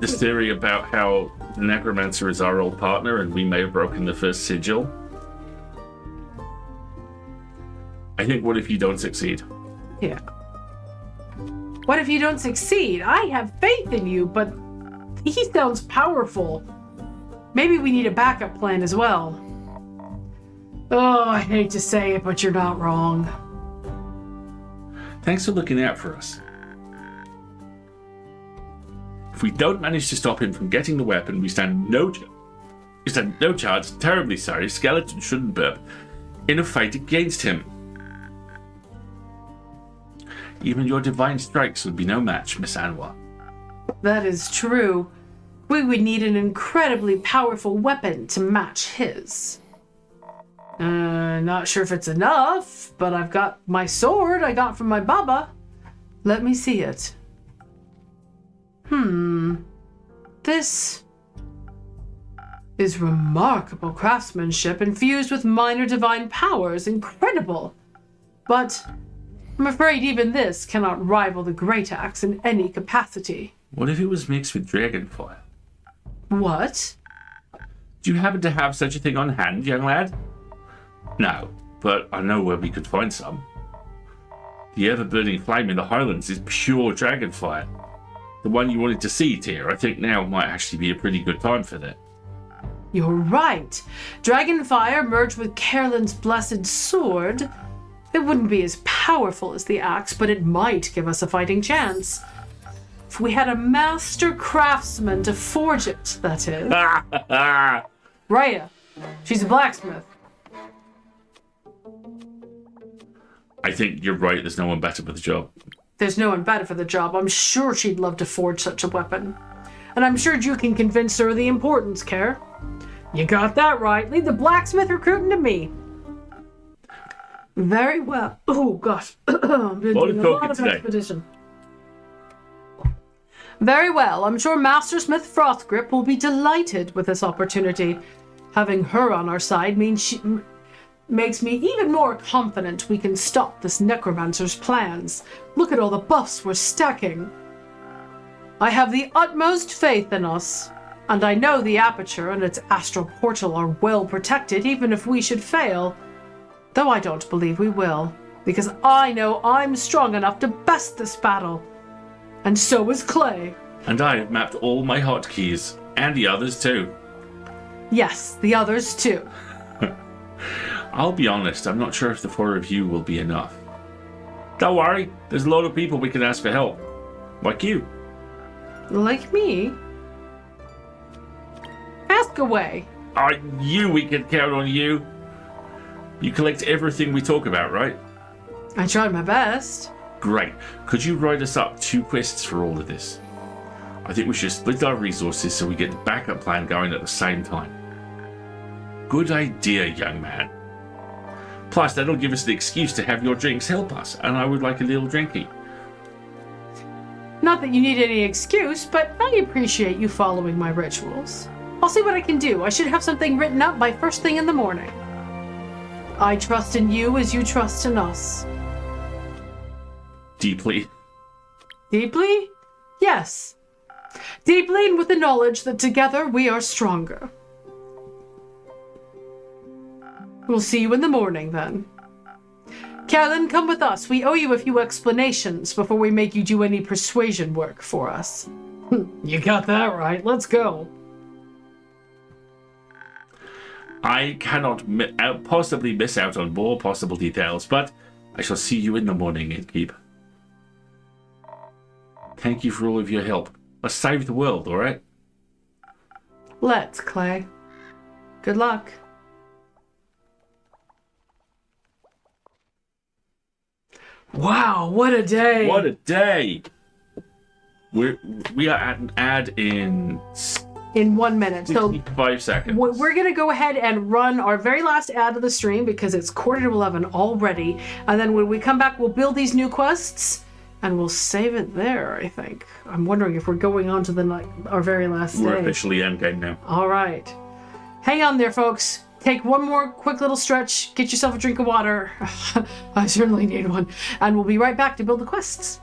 This theory about how the necromancer is our old partner and we may have broken the first sigil. I think, what if you don't succeed? Yeah. What if you don't succeed? I have faith in you, but he sounds powerful. Maybe we need a backup plan as well. Oh, I hate to say it, but you're not wrong. Thanks for looking out for us. If we don't manage to stop him from getting the weapon, we stand no chance, terribly sorry, skeleton shouldn't burp, in a fight against him. Even your divine strikes would be no match, Miss Anwar. That is true. We would need an incredibly powerful weapon to match his. Not sure if it's enough, but I've got my sword I got from my baba. Let me see it. This is remarkable craftsmanship infused with minor divine powers. Incredible. But I'm afraid even this cannot rival the Great Axe in any capacity. What if it was mixed with dragonfire? What? Do you happen to have such a thing on hand, young lad? No, but I know where we could find some. The ever-burning flame in the Highlands is pure dragon fire. The one you wanted to see, Tyr. I think now might actually be a pretty good time for that. You're right. Dragonfire merged with Carolin's blessed sword. It wouldn't be as powerful as the axe, but it might give us a fighting chance. If we had a master craftsman to forge it, that is. Raya. She's a blacksmith. I think you're right. There's no one better for the job. There's no one better for the job. I'm sure she'd love to forge such a weapon. And I'm sure you can convince her of the importance, Care. You got that right. Leave the blacksmith recruiting to me. Very well. Oh, gosh. I'm doing a lot of expedition. Very well. I'm sure Mastersmith Frothgrip will be delighted with this opportunity. Having her on our side makes me even more confident we can stop this necromancer's plans. Look at all the buffs we're stacking. I have the utmost faith in us, and I know the Aperture and its astral portal are well protected even if we should fail. Though I don't believe we will, because I know I'm strong enough to best this battle. And so is Clay. And I have mapped all my hotkeys, and the others too. Yes, the others too. I'll be honest, I'm not sure if the 4 of you will be enough. Don't worry, there's a lot of people we can ask for help. Like you. Like me? Ask away. I knew we could count on you. You collect everything we talk about, right? I tried my best. Great. Could you write us up 2 quests for all of this? I think we should split our resources so we get the backup plan going at the same time. Good idea, young man. Plus, that'll give us the excuse to have your drinks help us, and I would like a little drinky. Not that you need any excuse, but I appreciate you following my rituals. I'll see what I can do. I should have something written up by first thing in the morning. I trust in you as you trust in us. Deeply. Deeply? Yes. Deeply, and with the knowledge that together we are stronger. We'll see you in the morning, then. Callan, come with us. We owe you a few explanations before we make you do any persuasion work for us. You got that right. Let's go. I cannot possibly miss out on more possible details, but I shall see you in the morning, Innkeep. Thank you for all of your help. Let's save the world, alright? Let's, Clay. Good luck. Wow, what a day! What a day! We are at an ad in 1 minute. So 65 seconds. We're going to go ahead and run our very last ad of the stream because it's 10:45 already. And then when we come back, we'll build these new quests and we'll save it there, I think. I'm wondering if we're going on to our very last day. We're officially endgame now. All right. Hang on there, folks. Take one more quick little stretch. Get yourself a drink of water. I certainly need one. And we'll be right back to build the quests.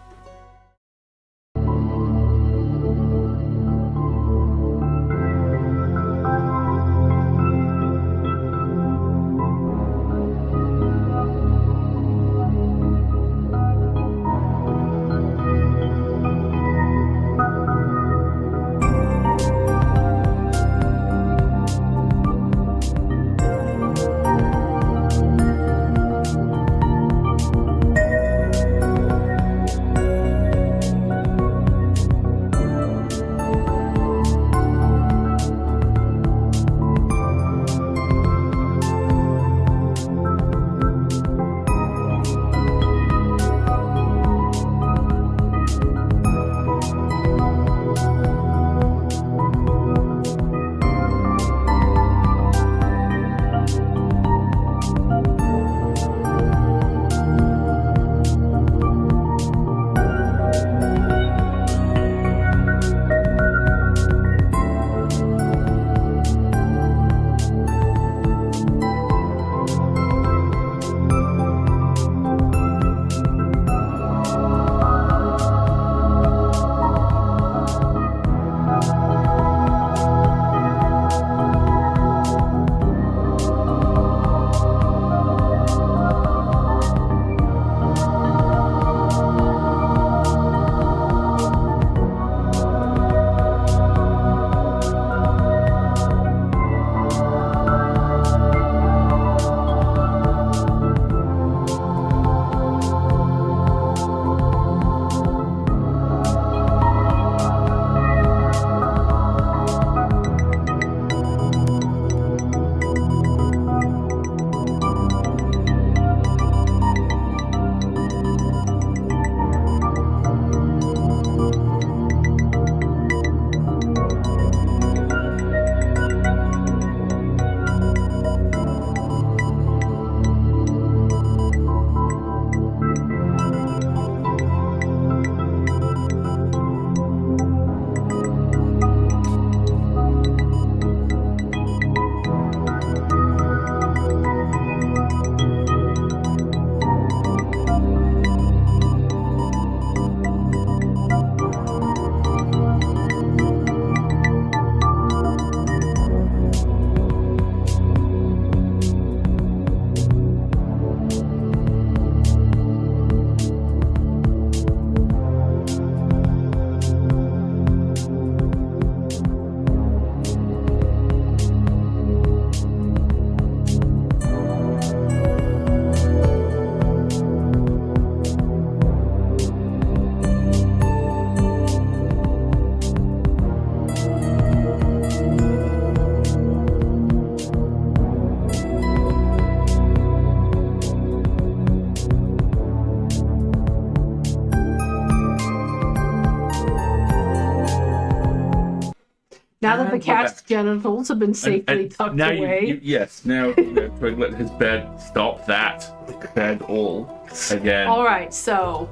Now that the we're cat's back. genitals have been safely tucked now away. yes, now Twiglet has stop that bed all again. All right, so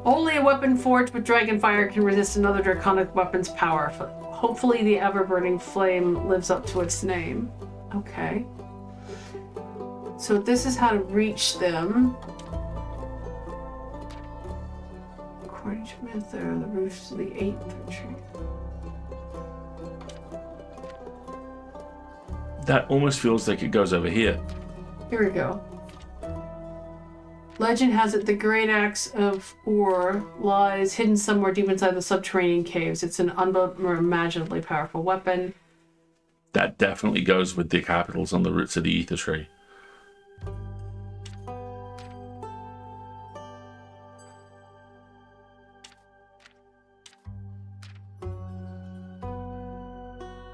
only a weapon forged with dragon fire can resist another draconic weapon's power. Hopefully the ever-burning flame lives up to its name. Okay. So this is how to reach them. According to myth, there are the roofs of the 8th tree. That almost feels like it goes over here. Here we go. Legend has it the great axe of Ur lies hidden somewhere deep inside the subterranean caves. It's an unimaginably powerful weapon. That definitely goes with the capitals on the roots of the ether tree.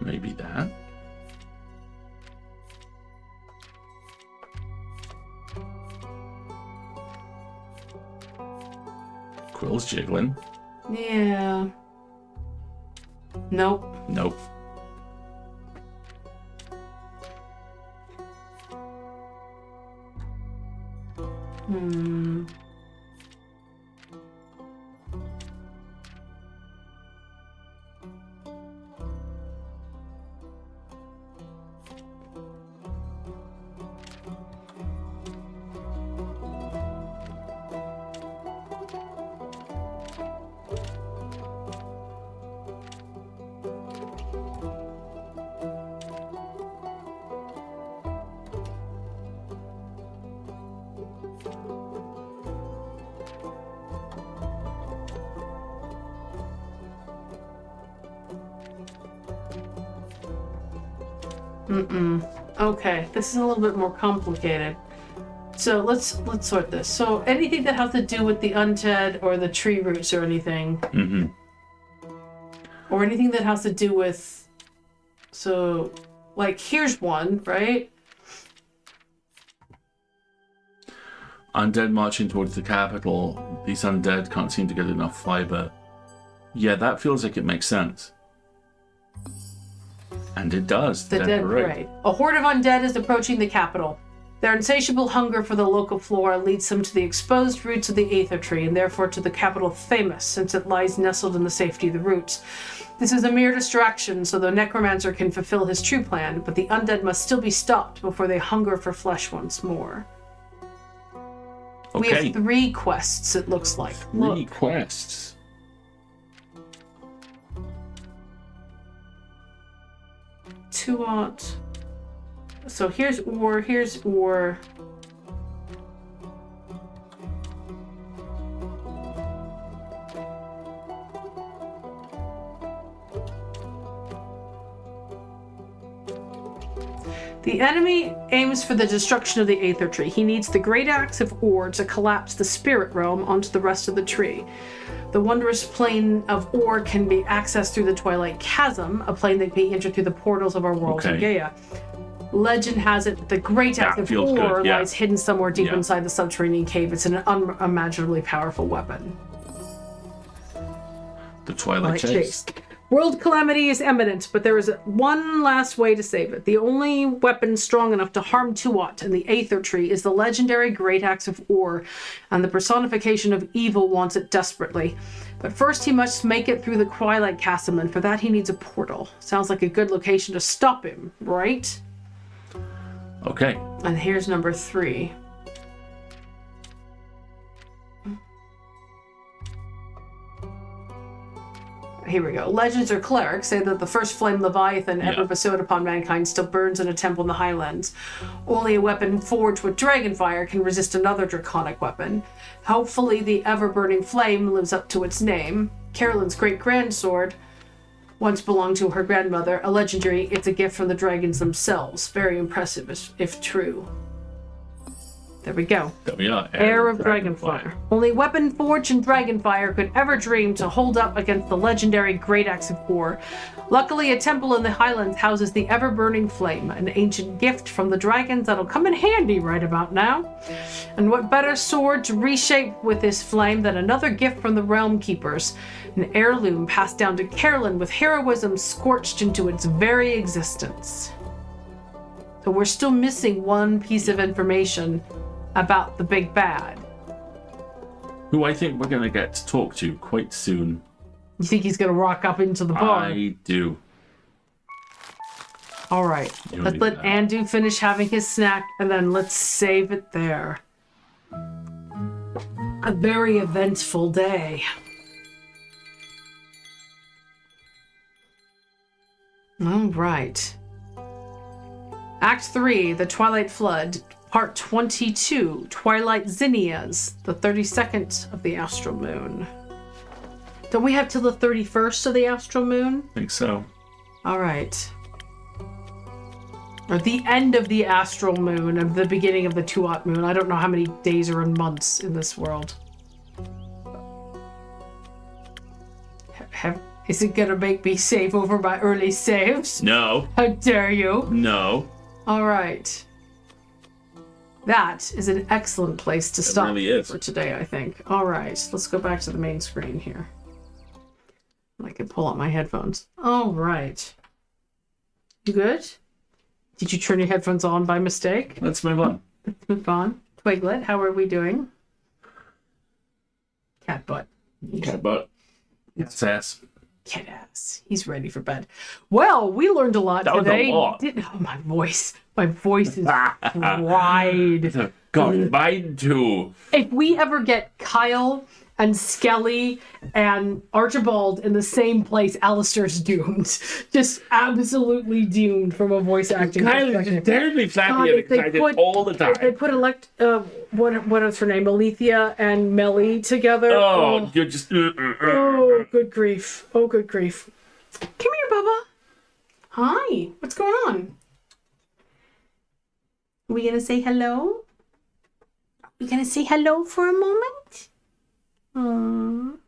Maybe that. Quill's jiggling. Yeah. Nope. Nope. Hmm. Okay, this is a little bit more complicated. So let's sort this. So anything that has to do with the undead or the tree roots or anything, or anything that has to do with, so like here's one, right? Undead marching towards the capital. These undead can't seem to get enough fiber. Yeah, that feels like it makes sense. And it does. The dead parade. A horde of undead is approaching the capital. Their insatiable hunger for the local flora leads them to the exposed roots of the aether tree, and therefore to the capital Thamus, since it lies nestled in the safety of the roots. This is a mere distraction, so the necromancer can fulfill his true plan, but the undead must still be stopped before they hunger for flesh once more. Okay. We have 3 quests, it looks like. 3 quests. Tuat. So here's Ur. The enemy aims for the destruction of the Aether Tree. He needs the Great Axe of Ur to collapse the Spirit Realm onto the rest of the tree. The wondrous plane of Ur can be accessed through the Twilight Chasm, a plane that can be entered through the portals of our world in Gaia. Legend has it the Great Axe of Ur lies hidden somewhere deep inside the subterranean cave. It's an unimaginably powerful weapon. The Twilight Chase. World calamity is imminent, but there is one last way to save it. The only weapon strong enough to harm Tuat and the Aether Tree is the legendary Great Axe of Ur, and the personification of evil wants it desperately. But first he must make it through the Twilight Chasm, and for that he needs a portal. Sounds like a good location to stop him, right? Okay. And here's number 3. Here we go. Legends or clerics say that the first flame Leviathan ever bestowed upon mankind still burns in a temple in the Highlands. Only a weapon forged with dragon fire can resist another draconic weapon. Hopefully the ever-burning flame lives up to its name. Carolyn's great-grandsword once belonged to her grandmother. A legendary, it's a gift from the dragons themselves. Very impressive if true. There we go. There we are. Heir of Dragonfire. Only weapon forged in Dragonfire could ever dream to hold up against the legendary Great Axe of War. Luckily, a temple in the Highlands houses the ever-burning flame, an ancient gift from the dragons that'll come in handy right about now. And what better sword to reshape with this flame than another gift from the Realm Keepers, an heirloom passed down to Carolyn with heroism scorched into its very existence. So we're still missing one piece of information about the big bad. Who I think we're going to get to talk to quite soon. You think he's going to rock up into the bar? I do. All right. Let's let Andu finish having his snack, and then let's save it there. A very eventful day. All right. Act 3, The Twilight Flood. Part 22, Twilight Zinnias, the 32nd of the Astral Moon. Don't we have till the 31st of the Astral Moon? I think so. All right. Or the end of the Astral Moon and the beginning of the Tuat Moon. I don't know how many days are in months in this world. Is it gonna make me save over my early saves? No. How dare you? No. All right. That is an excellent place to stop really for today, I think. All right, let's go back to the main screen here. I can pull out my headphones. All right. You good? Did you turn your headphones on by mistake? Let's move on. Let's move on. Twiglet, how are we doing? Cat butt. Cat butt. Cat ass. Cat ass. He's ready for bed. Well, we learned a lot today. That was a lot. Oh, my voice. My voice is fried. God, mine too. If we ever get Kyle and Skelly and Archibald in the same place, Alistair's doomed. Just absolutely doomed from a voice acting Kyle is perspective. just terribly flappy and excited all the time. If they put what is her name? Alethea and Melly together. Oh, you're just... Oh, good grief. Oh, good grief. Come here, Bubba. Hi. What's going on? Are we going to say hello? Are we going to say hello for a moment? I'm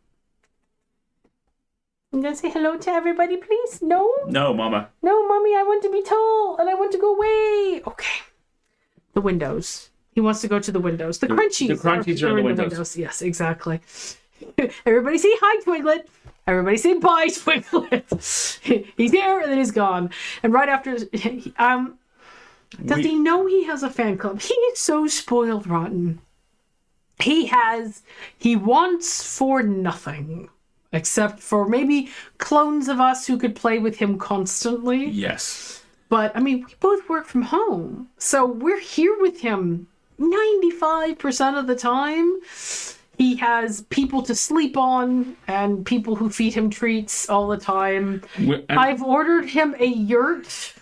going to say hello to everybody, please. No? No, Mama. No, Mommy, I want to be tall and I want to go away. Okay. The windows. He wants to go to the windows. The crunchies. The crunchies are in the windows. Yes, exactly. Everybody say hi, Twiglet. Everybody say bye, Twiglet. He's here and then he's gone. And right after, does he know he has a fan club? He is so spoiled rotten. He wants for nothing. Except for maybe clones of us who could play with him constantly. Yes. But, I mean, we both work from home. So we're here with him 95% of the time. He has people to sleep on and people who feed him treats all the time. I've ordered him a yurt.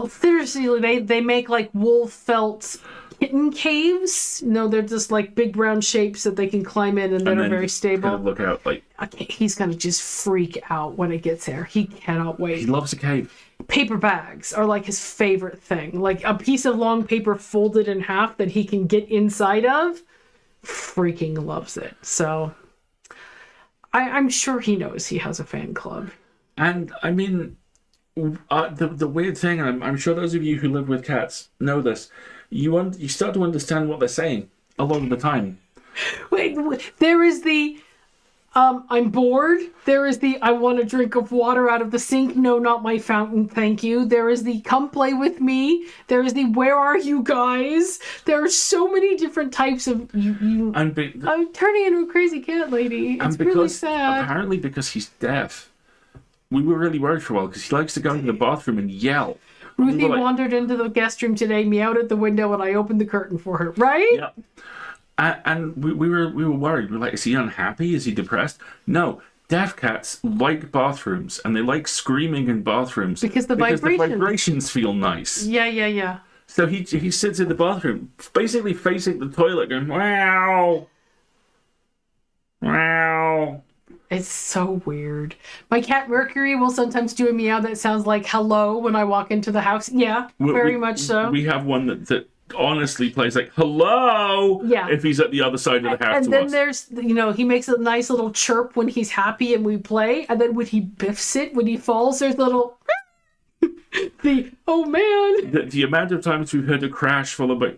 Seriously, they make like wool felt kitten caves. No, they're just like big round shapes that they can climb in and that are very stable. Kind of look out like... He's gonna just freak out when it gets there. He cannot wait. He loves a cave. Paper bags are like his favorite thing. Like a piece of long paper folded in half that he can get inside of. Freaking loves it. So I'm sure he knows he has a fan club. And I mean, the weird thing, and I'm sure those of you who live with cats know this, you start to understand what they're saying a lot of the time. Wait, there is the I'm bored. There is the I want a drink of water out of the sink. No, not my fountain, thank you. There is the come play with me. There is the where are you guys? There are so many different types of you. I'm turning into a crazy cat lady. It's really sad. Apparently because he's deaf. We were really worried for a while because he likes to go into the bathroom and yell. Ruthie wandered into the guest room today, meowed at the window, and I opened the curtain for her. Right? Yep. And we were worried. We were like, is he unhappy? Is he depressed? No. Deaf cats like bathrooms, and they like screaming in bathrooms because the vibrations feel nice. Yeah. So he sits in the bathroom, basically facing the toilet, going wow, wow. It's so weird. My cat Mercury will sometimes do a meow that sounds like hello when I walk into the house. Yeah, very much so. We have one that honestly plays like hello. Yeah. If he's at the other side of the house And to then us. there's, he makes a nice little chirp when he's happy and we play. And then when he biffs it, when he falls, there's little, oh man. The amount of times we've heard a crash followed by,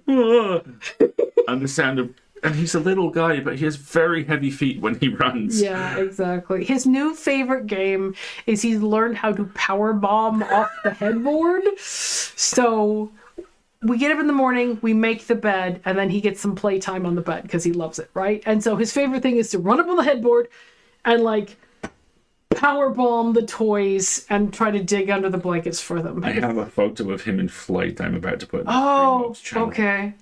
and the sound of, and he's a little guy, but he has very heavy feet when he runs. Yeah, exactly. His new favorite game is he's learned how to power bomb off the headboard. So we get up in the morning, we make the bed, and then he gets some playtime on the bed because he loves it, right? And so his favorite thing is to run up on the headboard and like power bomb the toys and try to dig under the blankets for them. I have a photo of him in flight I'm about to put in the Oh, channel. okay.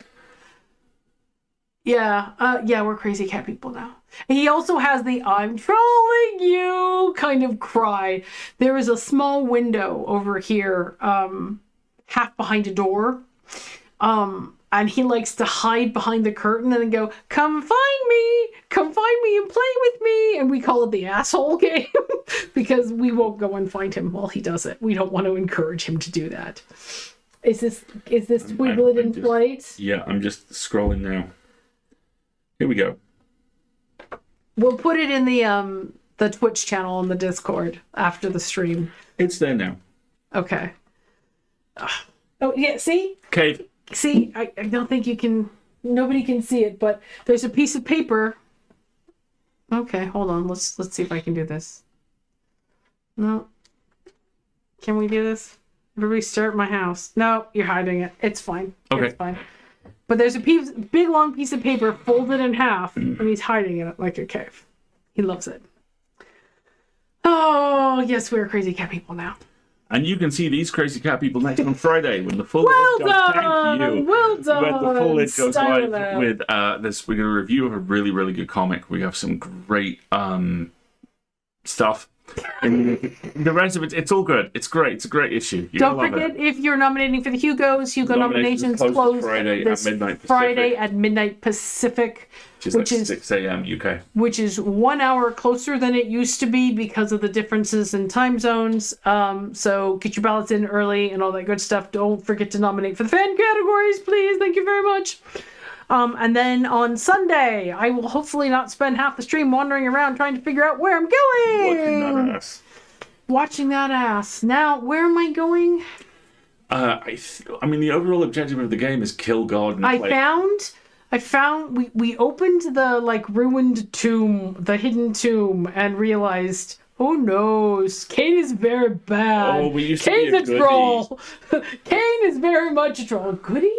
Yeah, we're crazy cat people now. He also has the "I'm trolling you" kind of cry. There is a small window over here, half behind a door. And he likes to hide behind the curtain and then go, come find me and play with me. And we call it the asshole game because we won't go and find him while he does it. We don't want to encourage him to do that. Is this Twiglet in flight? Yeah, I'm just scrolling now. Here we go. We'll put it in the Twitch channel on the Discord after the stream. It's there now. Okay. Oh, yeah, see? Cave. See, I don't think you can... Nobody can see it, but there's a piece of paper. Okay, hold on. Let's see if I can do this. No. Can we do this? Everybody stare at my house. No, you're hiding it. It's fine. Okay. It's fine. But there's a big long piece of paper folded in half, and he's hiding it like a cave. He loves it. Oh, yes, we're crazy cat people now. And you can see these crazy cat people next on Friday when the full Well list goes. Thank you. Well done. When the full list goes live Style with this, we're going to review of a really, really good comic. We have some great stuff. And the rest of it, it's all good. It's great. It's a great issue. Don't forget, if you're nominating for the Hugos, Hugo nominations close Friday this at midnight Pacific. Friday at midnight Pacific, Which is 6 a.m. UK. which is 1 hour closer than it used to be because of the differences in time zones. So get your ballots in early and all that good stuff. Don't forget to nominate for the fan categories, please. Thank you very much. And then on Sunday, I will hopefully not spend half the stream wandering around trying to figure out where I'm going. Watching that ass. Now, where am I going? I mean, the overall objective of the game is kill God and play. I found we opened the ruined tomb, the hidden tomb, and realized, oh no, Kane is very bad. Oh, we used to Kane's be a a goodie. troll. Kane is very much a troll. Goody?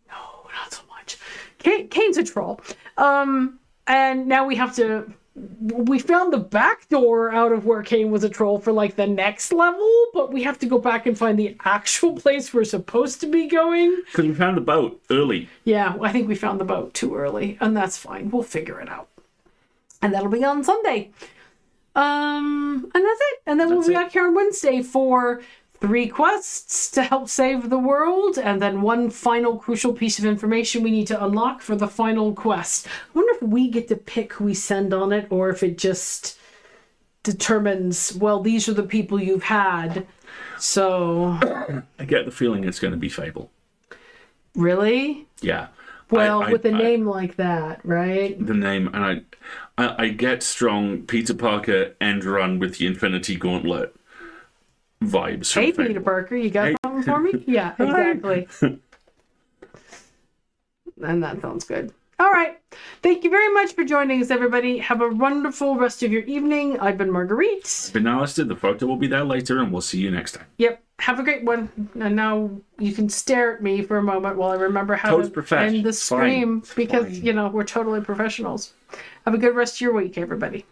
No, not so much. Kane's a troll. And now we have to. We found the back door out of where Kane was a troll for the next level, but we have to go back and find the actual place we're supposed to be going. Because we found the boat early. Yeah, I think we found the boat too early, and that's fine. We'll figure it out. And that'll be on Sunday. And that's it. And then we'll be back here on Wednesday for 3 quests to help save the world, and then 1 final crucial piece of information we need to unlock for the final quest. I wonder if we get to pick who we send on it, or if it just determines, well, these are the people you've had. So... I get the feeling it's going to be Fable. Really? Yeah. Well, with a name like that, right? The name, and I get strong Peter Parker end run with the Infinity Gauntlet vibes. Hey, Peter Parker, you got something for me? Yeah, exactly. And that sounds good. All right. Thank you very much for joining us, everybody. Have a wonderful rest of your evening. I've been Marguerite. Been Alistair. The photo will be there later, and we'll see you next time. Yep. Have a great one. And now you can stare at me for a moment while I remember how to end the stream, because, we're totally professionals. Have a good rest of your week, everybody.